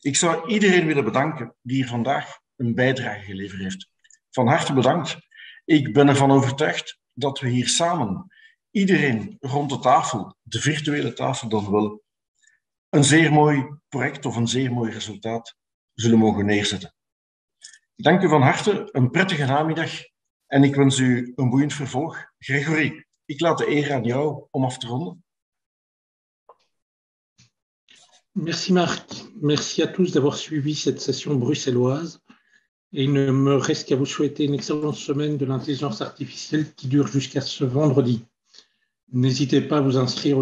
Ik zou iedereen willen bedanken die hier vandaag een bijdrage geleverd heeft. Van harte bedankt. Ik ben ervan overtuigd dat we hier samen, iedereen rond de tafel, de virtuele tafel dan wel, een zeer mooi project of een zeer mooi resultaat zullen mogen neerzetten. Ik dank u van harte, een prettige namiddag en ik wens u een boeiend vervolg. Gregory, ik laat de eer aan jou om af te ronden. Merci Marc, merci à tous d'avoir suivi cette session bruxelloise. Et il ne me reste qu'à vous souhaiter une excellente semaine de l'intelligence artificielle qui dure jusqu'à ce vendredi. N'hésitez pas à vous inscrire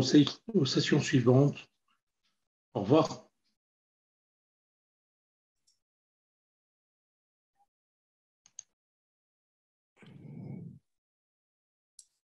aux sessions suivantes. Au revoir.